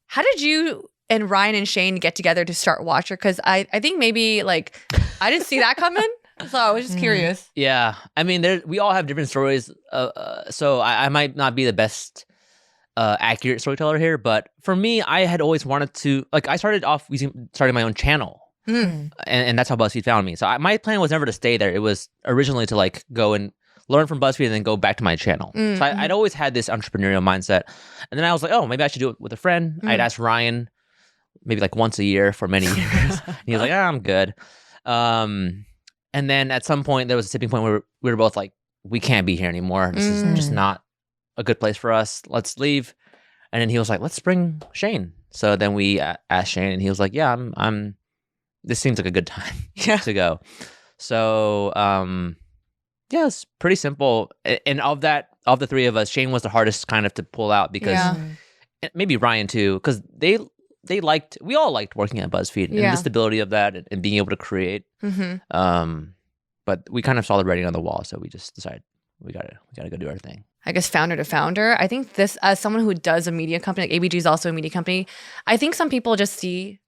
how did you and Ryan and Shane get together to start Watcher? Because I think maybe like I didn't see that coming. So I was just curious. yeah. I mean, we all have different stories. So I might not be the best accurate storyteller here, but for me, I had always wanted to, like, I started off starting my own channel. And that's how BuzzFeed found me. So my plan was never to stay there. It was originally to like go and learn from BuzzFeed and then go back to my channel. So I'd always had this entrepreneurial mindset. And then I was like, oh, maybe I should do it with a friend. I'd ask Ryan maybe like once a year for many years. And he was like, I'm good. And then at some point there was a tipping point where we were both like, we can't be here anymore. This is just not a good place for us. Let's leave. And then he was like, let's bring Shane. So then we asked Shane and he was like, yeah, I'm this seems like a good time to go. So, yeah, it's pretty simple. And of the three of us, Shane was the hardest kind of to pull out because maybe Ryan too, because we all liked working at BuzzFeed and the stability of that and being able to create. But we kind of saw the writing on the wall, so we just decided we gotta go do our thing. I guess founder to founder. I think this, as someone who does a media company, like ABG is also a media company, I think some people just see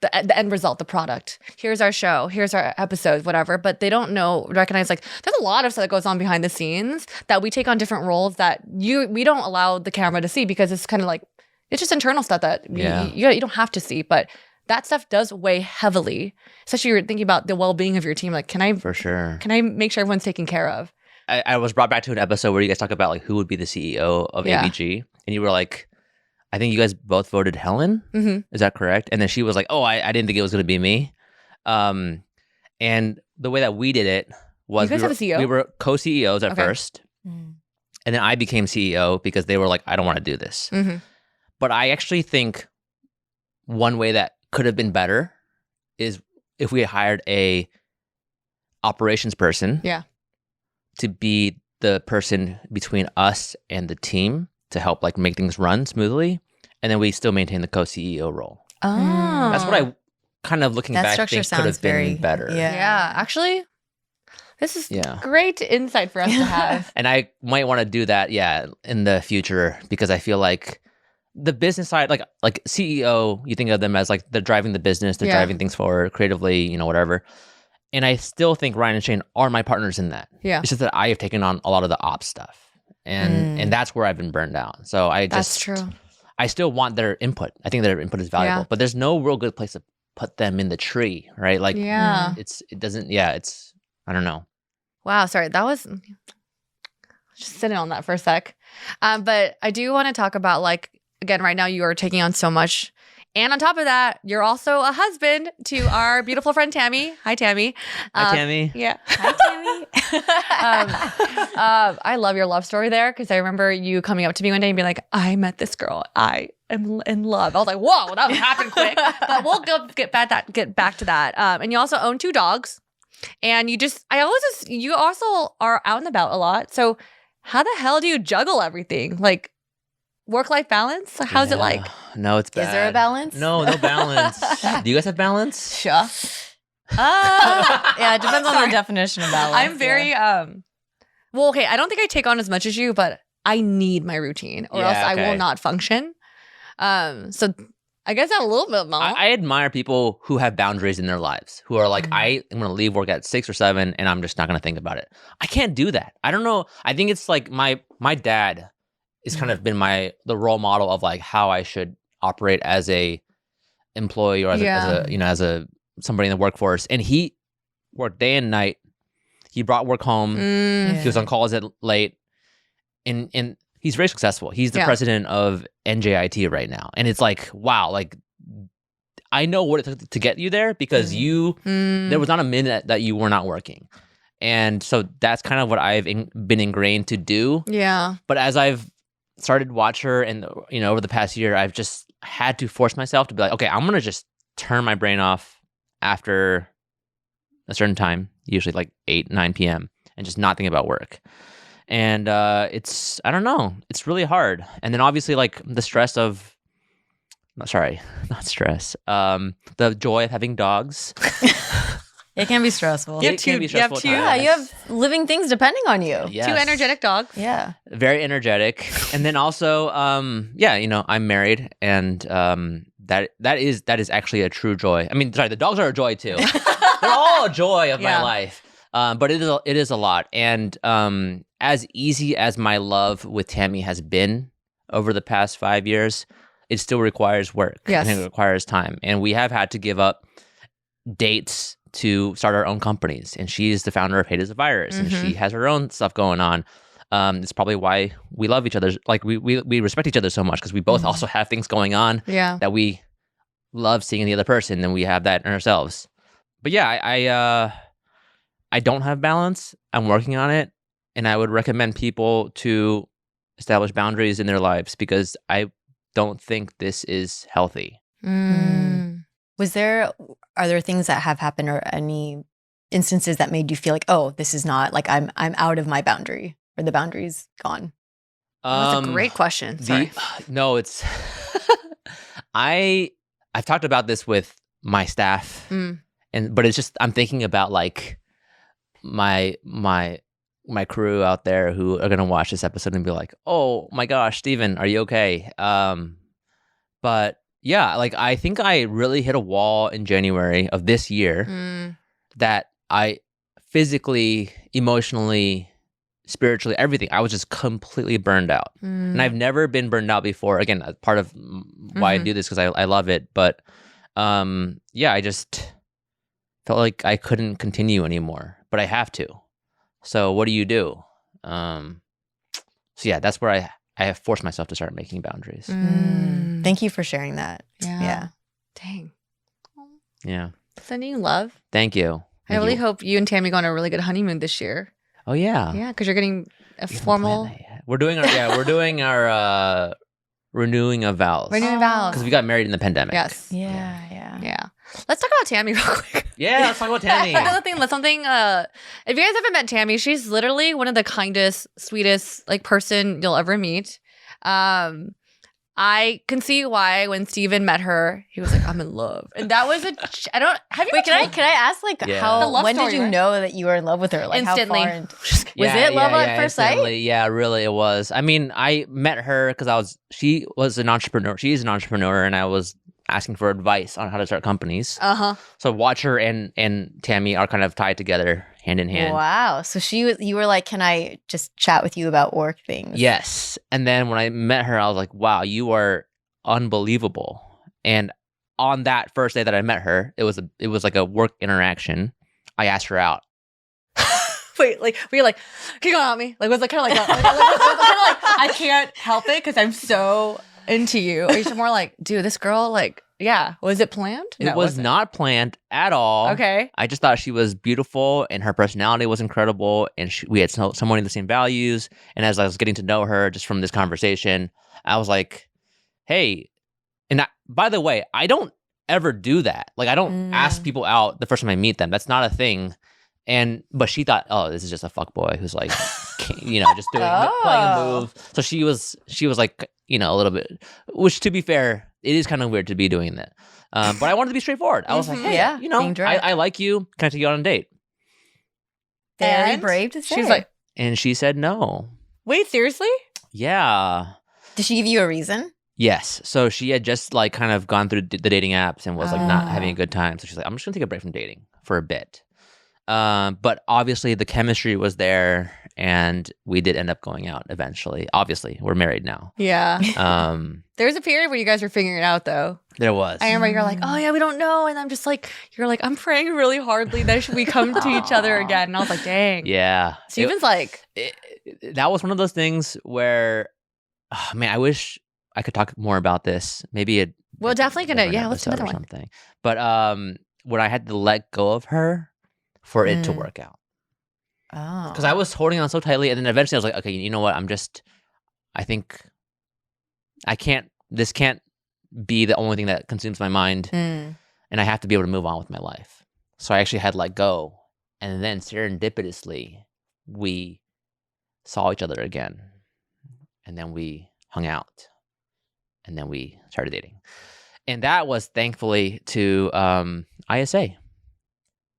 the end result, the product. Here's our show, here's our episode, whatever. But they don't recognize like there's a lot of stuff that goes on behind the scenes that we take on different roles that we don't allow the camera to see because it's kind of like, it's just internal stuff that you don't have to see. But that stuff does weigh heavily, especially you're thinking about the well-being of your team. Like, For sure. Can I make sure everyone's taken care of? I was brought back to an episode where you guys talk about like who would be the CEO of ABG, and you were like, I think you guys both voted Helen. Is that correct? And then she was like, oh, I didn't think it was going to be me. And the way that we did it was you guys have a CEO? We were co-CEOs at first. And then I became CEO because they were like, I don't want to do this. But I actually think one way that could have been better is if we hired a operations person to be the person between us and the team to help like make things run smoothly, and then we still maintain the co-CEO role. That's what I kind of looking back think could have been better. Yeah, actually, this is great insight for us to have. And I might want to do that, in the future, because I feel like the business side, like CEO, you think of them as like they're driving the business, they're driving things forward creatively, whatever. And I still think Ryan and Shane are my partners in that. It's just that I have taken on a lot of the ops stuff. And that's where I've been burned out. So That's true. I still want their input. I think their input is valuable, but there's no real good place to put them in the tree, right? Like, it's, I don't know. Wow, sorry, that was just sitting on that for a sec. But I do want to talk about, like, again, right now you are taking on so much. And on top of that, you're also a husband to our beautiful friend Tammy. Hi, Tammy. Hi, Tammy. Yeah. Hi, Tammy. I love your love story there because I remember you coming up to me one day and being like, I met this girl. I am in love. I was like, whoa, that happened quick. But we'll get back to that. And you also own 2 dogs. And you also are out and about a lot. So how the hell do you juggle everything? Like, work-life balance? How's it like? No, it's bad. Is there a balance? No balance. Do you guys have balance? Sure. Yeah, it depends on the definition of balance. I'm very well, okay, I don't think I take on as much as you, but I need my routine or else I will not function. So I guess a little bit more. I admire people who have boundaries in their lives, who are like, I am going to leave work at 6 or 7 and I'm just not going to think about it. I can't do that. I don't know. I think it's like my dad is kind of been the role model of like how I should operate as a employee or as a somebody in the workforce, and he worked day and night. He brought work home. He was on calls at late, and he's very successful. He's the president of NJIT right now, and it's like, wow, like I know what it took to get you there because there was not a minute that you were not working. And so that's kind of what I've been ingrained to do. Yeah. But as I've started to watch her and, over the past year, I've just had to force myself to be like, okay, I'm going to just turn my brain off after a certain time, usually like 8, 9 p.m., and just not think about work. And it's, I don't know, it's really hard. And then obviously like the stress of, not stress, the joy of having dogs. It can be stressful. It can be stressful. Yeah, you have living things depending on you. Yes. 2 energetic dogs. Yeah. Very energetic. And then also, I'm married, and that is actually a true joy. I mean, sorry, the dogs are a joy too. They're all a joy of my life. But it is a lot. And as easy as my love with Tammy has been over the past 5 years, it still requires work. Yes. And it requires time. And we have had to give up dates to start our own companies. And she's the founder of Hate is a Virus, and she has her own stuff going on. It's probably why we love each other. Like we respect each other so much, because we both also have things going on that we love seeing in the other person, and we have that in ourselves. But yeah, I don't have balance. I'm working on it, and I would recommend people to establish boundaries in their lives, because I don't think this is healthy. Are there things that have happened, or any instances that made you feel like, oh, this is not, like, I'm out of my boundary, or the boundary's gone? That's a great question. Sorry. No, it's I've talked about this with my staff, but it's just, I'm thinking about like my crew out there who are gonna watch this episode and be like, oh my gosh, Steven, are you okay? But yeah, like I think I really hit a wall in January of this year that I physically, emotionally, spiritually, everything, I was just completely burned out. And I've never been burned out before. Again, part of why I do this, because I love it. But I just felt like I couldn't continue anymore, but I have to. So what do you do? So yeah, that's where I have forced myself to start making boundaries. Thank you for sharing that. Yeah. Dang. Yeah. Sending you love. Thank you. I really hope you and Tammy go on a really good honeymoon this year. Oh yeah. Yeah, because you're getting a formal. We're doing our renewing of vows. Renewing vows. Because we got married in the pandemic. Yes. Yeah. Let's talk about Tammy real quick. Yeah, let's talk about Tammy. If you guys haven't met Tammy, she's literally one of the kindest, sweetest person you'll ever meet. I can see why when Steven met her, he was like, I'm in love. And that was can I ask how, when did you know that you were in love with her? Like instantly. How far was it love at first sight? Yeah, really it was. I mean, I met her because she was an entrepreneur. She's an entrepreneur, and I was asking for advice on how to start companies. So watch her and Tammy are kind of tied together hand in hand. Wow. So you were like, can I just chat with you about work things? Yes. And then when I met her, I was like, wow, you are unbelievable. And on that first day that I met her, it was like a work interaction. I asked her out. Wait, were you like, can you go out me? Was it kind of like that? Like, I can't help it because I'm so into you? Or you're more like, dude, this girl, was it planned? It was not planned at all. Okay. I just thought she was beautiful, and her personality was incredible, and we had somewhat of the same values. And as I was getting to know her just from this conversation, I was like, hey, by the way, I don't ever do that. Like, I don't ask people out the first time I meet them. That's not a thing. But she thought, oh, this is just a fuckboy who's like, just doing playing a move. So she was like, a little bit. Which, to be fair, it is kind of weird to be doing that. But I wanted to be straightforward. I was like, hey, I like you. Can I take you on a date? Very brave to say. She's like, and she said no. Wait, seriously? Yeah. Did she give you a reason? Yes. So she had just kind of gone through the dating apps and was not having a good time. So she's like, I'm just gonna take a break from dating for a bit. But obviously the chemistry was there, and we did end up going out eventually. Obviously, we're married now. Yeah. Um, There was a period where you guys were figuring it out, though. there was. I remember you're like, oh, yeah, we don't know. And I'm just like, you're like, I'm praying really hardly that we come to each other again. And I was like, dang. Yeah. Steven's like, That was one of those things where, oh, man, I wish I could talk more about this. Maybe it. well, definitely gonna, different yeah, let's do episode another or one. something. But when I had to let go of her for it to work out. Oh. Because I was holding on so tightly, and then eventually I was like, okay, you know what? I think this can't be the only thing that consumes my mind, and I have to be able to move on with my life. So I actually had to let go, and then serendipitously, we saw each other again, and then we hung out, and then we started dating. And that was thankfully to ISA.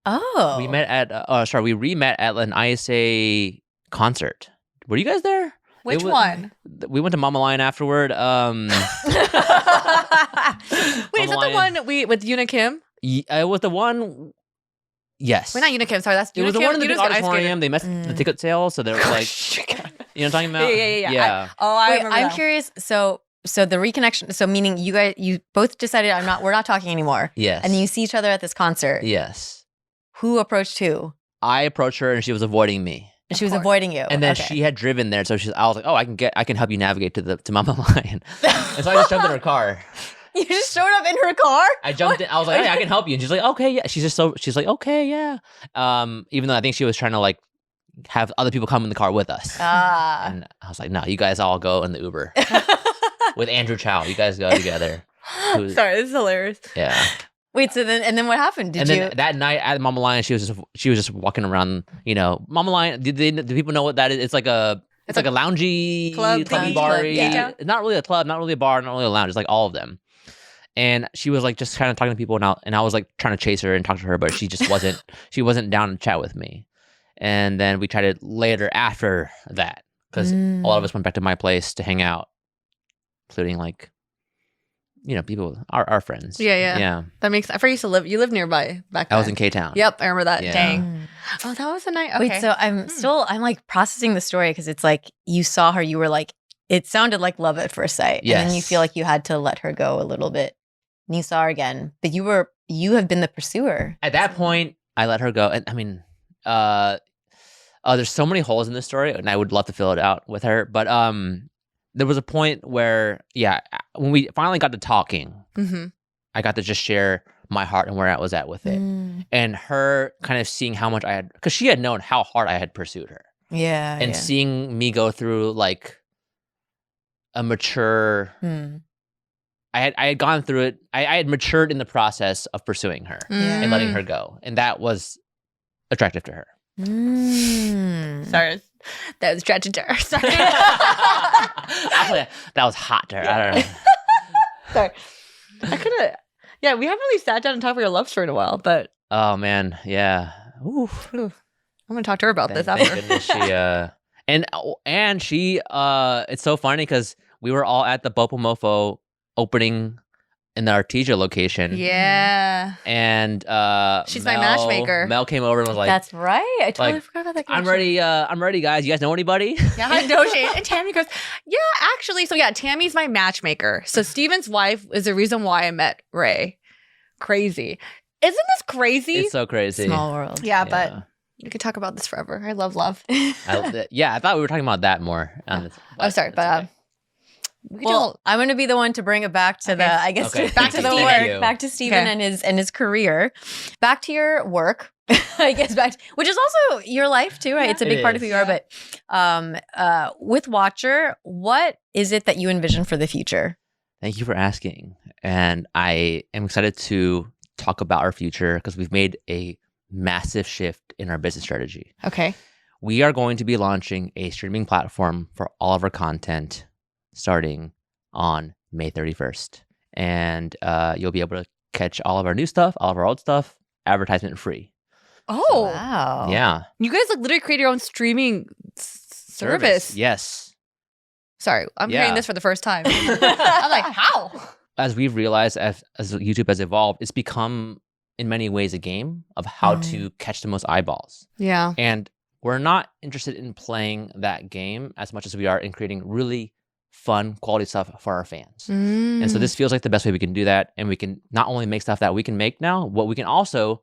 Oh. We met at we re-met at an ISA concert. Were you guys there? Which one? We went to Mama Lion afterward. Wait, is that the one with Yuna Kim? It was the one. Yes. Wait, not Yuna Kim. Sorry, that's Yuna It was the Kim. one in the big Yuna's the ice skater. auditorium. They messed the ticket sale, so they were like, you know what I'm talking about? Yeah. I Wait, remember I'm that. curious. So the reconnection. So meaning you both decided we're not talking anymore. Yes. And then you see each other at this concert. Yes. Who approached who? I approached her and she was avoiding me. And she was course. avoiding you. And then Okay. she had driven there, so I was like, "Oh, I can help you navigate to Mama Lion." And so I just jumped in her car. You just showed up in her car? I jumped in. I was like, "Hey, I can help you." And she's like, "Okay, yeah." She's like, "Okay, yeah." Even though I think she was trying to like have other people come in the car with us. Ah. And I was like, "No, you guys all go in the Uber with Andrew Chow. You guys go together." Sorry, this is hilarious. Yeah. Wait, so then what happened? And then that night at Mama Lion, she was just walking around. You know, Mama Lion. Do people know what that is? It's like a loungy Club, clubby lounge bar. club, yeah. It's not really a club, not really a bar, not really a lounge. It's like all of them. And she was like just kind of talking to people, and I was like trying to chase her and talk to her, but she just wasn't. She wasn't down to chat with me. And then we tried it later after that because a lot of us went back to my place to hang out, including like, you know, people, our friends. Yeah. That makes. I used to live. You lived nearby back then. I was in K-Town. Yep, I remember that. Yeah. Dang. Oh, that was a night. Okay. Wait, so I'm like processing the story because it's like you saw her, you were like, it sounded like love at first sight. Yes. And then you feel like you had to let her go a little bit. And you saw her again. But you have been the pursuer. At that point, I let her go. And I mean, there's so many holes in this story, and I would love to fill it out with her. But there was a point where, when we finally got to talking, I got to just share my heart and where I was at with it. And her kind of seeing how much I had, because she had known how hard I had pursued her. Yeah. And seeing me go through like a mature, I had gone through it. I had matured in the process of pursuing her and letting her go. And that was attractive to her. Sorry, that was tragic to her. Sorry. Actually, that was hot to her. I don't know. Sorry. I could have. Yeah, we haven't really sat down and talked about your love story in a while, but Oh man, yeah. Oof. I'm gonna talk to her about this Thank after. goodness and she it's so funny because we were all at the Bopo Mofo opening in the Artesia location. Yeah. And She's my matchmaker. Mel came over and was like, That's right. I totally like, forgot about that. I'm connection. ready, guys. You guys know anybody? Yeah, I know she. And Tammy goes, yeah, actually. So yeah, Tammy's my matchmaker. So Steven's wife is the reason why I met Ray. Crazy. Isn't this crazy? It's so crazy. Small world. Yeah, but we could talk about this forever. I love love. I thought we were talking about that more. Oh, sorry, but Well, I'm going to be the one to bring it back to the, I guess, Okay, back to thank the you. work, Thank you. back to Steven Okay. and his career, back to your work. I guess which is also your life too, right? Yeah. It's a big It part of who is. you are. But with Watcher, what is it that you envision for the future? Thank you for asking. And I am excited to talk about our future because we've made a massive shift in our business strategy. okay. We are going to be launching a streaming platform for all of our content starting on May 31st. And you'll be able to catch all of our new stuff, all of our old stuff, advertisement free. Oh, Wow. Yeah. you guys like literally create your own streaming service. Yes. Sorry, I'm Yeah. hearing this for the first time. I'm like, how? As we've realized as YouTube has evolved, it's become in many ways a game of how to catch the most eyeballs. Yeah. And we're not interested in playing that game as much as we are in creating really fun, quality stuff for our fans. And so this feels like the best way we can do that. And we can not only make stuff that we can make now, but we can also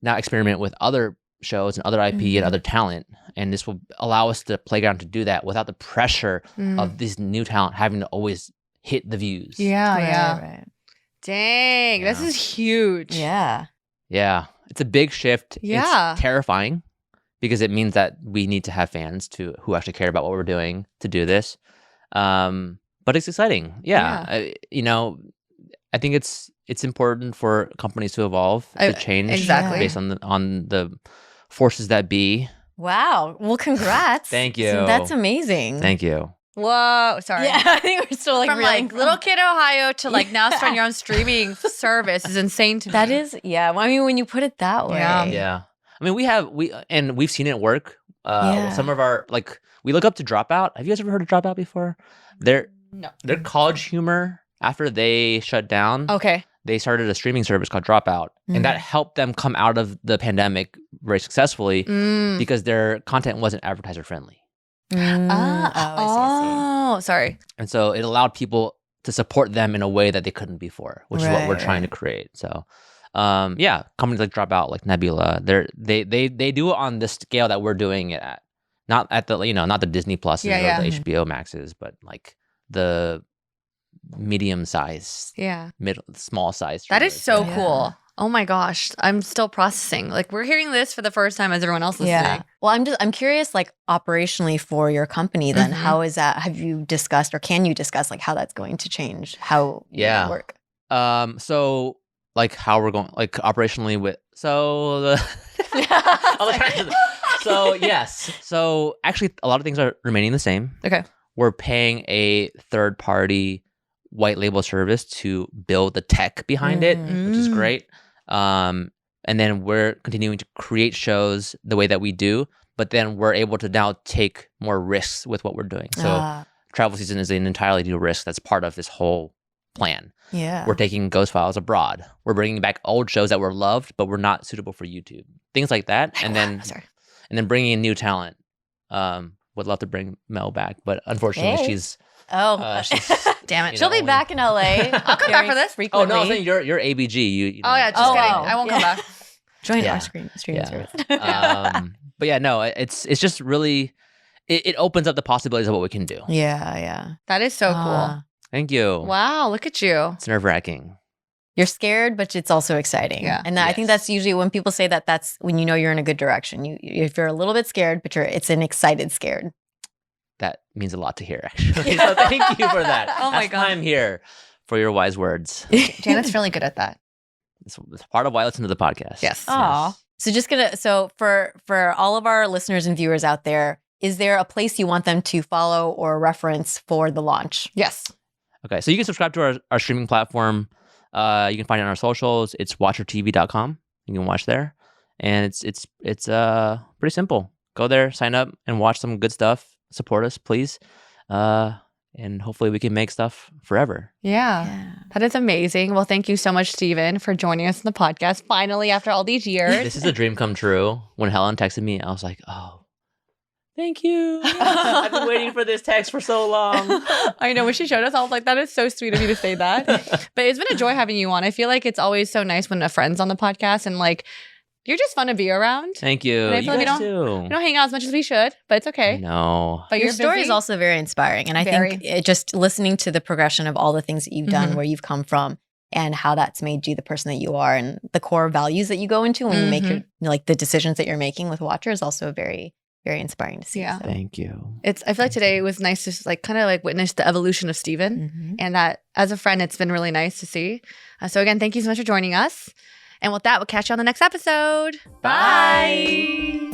now experiment with other shows and other IP and other talent. And this will allow us the playground to do that without the pressure of this new talent having to always hit the views. Right. Dang, this is huge. Yeah. Yeah. It's a big shift. Yeah. It's terrifying because it means that we need to have fans who actually care about what we're doing to do this. But it's exciting. Yeah. I think it's important for companies to evolve, to change based on the forces that be. Wow. Well, congrats. Thank you. That's amazing. Thank you. Whoa, sorry. Yeah, I think we're still like From reeling like little kid Ohio to like now starting your own streaming service is insane to me. That is, yeah. Well, I mean, when you put it that way. Yeah. I mean, we've seen it work. Some of our we look up to Dropout. Have you guys ever heard of Dropout before? Their college humor after they shut down. Okay. They started a streaming service called Dropout, and that helped them come out of the pandemic very successfully because their content wasn't advertiser friendly. I see. Sorry. And so it allowed people to support them in a way that they couldn't before, which is what we're trying to create. So, companies like Dropout, like Nebula, they do it on the scale that we're doing it at, not at the not the Disney Pluses or the HBO Maxes, but like the medium size, small size. That is so Yeah. cool. Oh my gosh, I'm still processing. Like we're hearing this for the first time as everyone else listening. Yeah. Well, I'm curious, like operationally for your company, then how is that? Have you discussed or can you discuss like how that's going to change how you work? So like how we're going like operationally with yes. So actually a lot of things are remaining the same. Okay. We're paying a third party white label service to build the tech behind it, which is great. And then we're continuing to create shows the way that we do, but then we're able to now take more risks with what we're doing. So Travel Season is an entirely new risk that's part of this whole plan. Yeah. We're taking Ghost Files abroad. We're bringing back old shows that were loved, but were not suitable for YouTube. Things like that. And then bringing in new talent. Would love to bring Mel back, but unfortunately she's damn it. She'll be back in LA. I'll come back for this. Oh no, I was saying you're ABG. You know. Oh yeah, just kidding. I won't come back. Join our streaming service. But yeah, no, it's just really it opens up the possibilities of what we can do. Yeah. That is so cool. Thank you. Wow, look at you. It's nerve-wracking. You're scared, but it's also exciting. Yeah. And I think that's usually when people say that, that's when you know you're in a good direction. If you're a little bit scared, but it's an excited scared. That means a lot to hear, actually. So thank you for that. Oh my God. I'm here for your wise words. Janet's really good at that. It's part of why I listen to the podcast. Yes. Aw. So for all of our listeners and viewers out there, is there a place you want them to follow or reference for the launch? Yes. Okay, so you can subscribe to our streaming platform. You can find it on our socials. It's watchertv.com. You can watch there. And it's pretty simple. Go there, sign up, and watch some good stuff. Support us, please. And hopefully we can make stuff forever. Yeah. That is amazing. Well, thank you so much, Steven, for joining us in the podcast. Finally, after all these years. This is a dream come true. When Helen texted me, I was like, oh, thank you. I've been waiting for this text for so long. I know. When she showed us, I was like, that is so sweet of you to say that. But it's been a joy having you on. I feel like it's always so nice when a friend's on the podcast and like, you're just fun to be around. Thank you. And I feel like we don't hang out as much as we should, but it's okay. No. But your story is also very inspiring. And I think just listening to the progression of all the things that you've done, where you've come from, and how that's made you the person that you are, and the core values that you go into when you make your, the decisions that you're making with Watcher is also very, very inspiring to see. Yeah. So. Thank you. I feel like today it was nice to kind of witness the evolution of Steven. And that as a friend, it's been really nice to see. So again, thank you so much for joining us. And with that, we'll catch you on the next episode. Bye.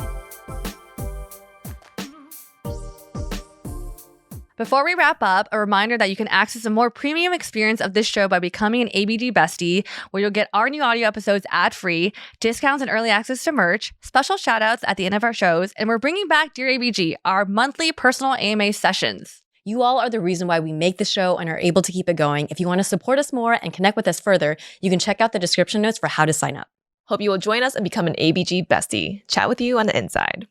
Before we wrap up, a reminder that you can access a more premium experience of this show by becoming an ABG bestie, where you'll get our new audio episodes ad-free, discounts and early access to merch, special shout-outs at the end of our shows, and we're bringing back Dear ABG, our monthly personal AMA sessions. You all are the reason why we make the show and are able to keep it going. If you want to support us more and connect with us further, you can check out the description notes for how to sign up. Hope you will join us and become an ABG bestie. Chat with you on the inside.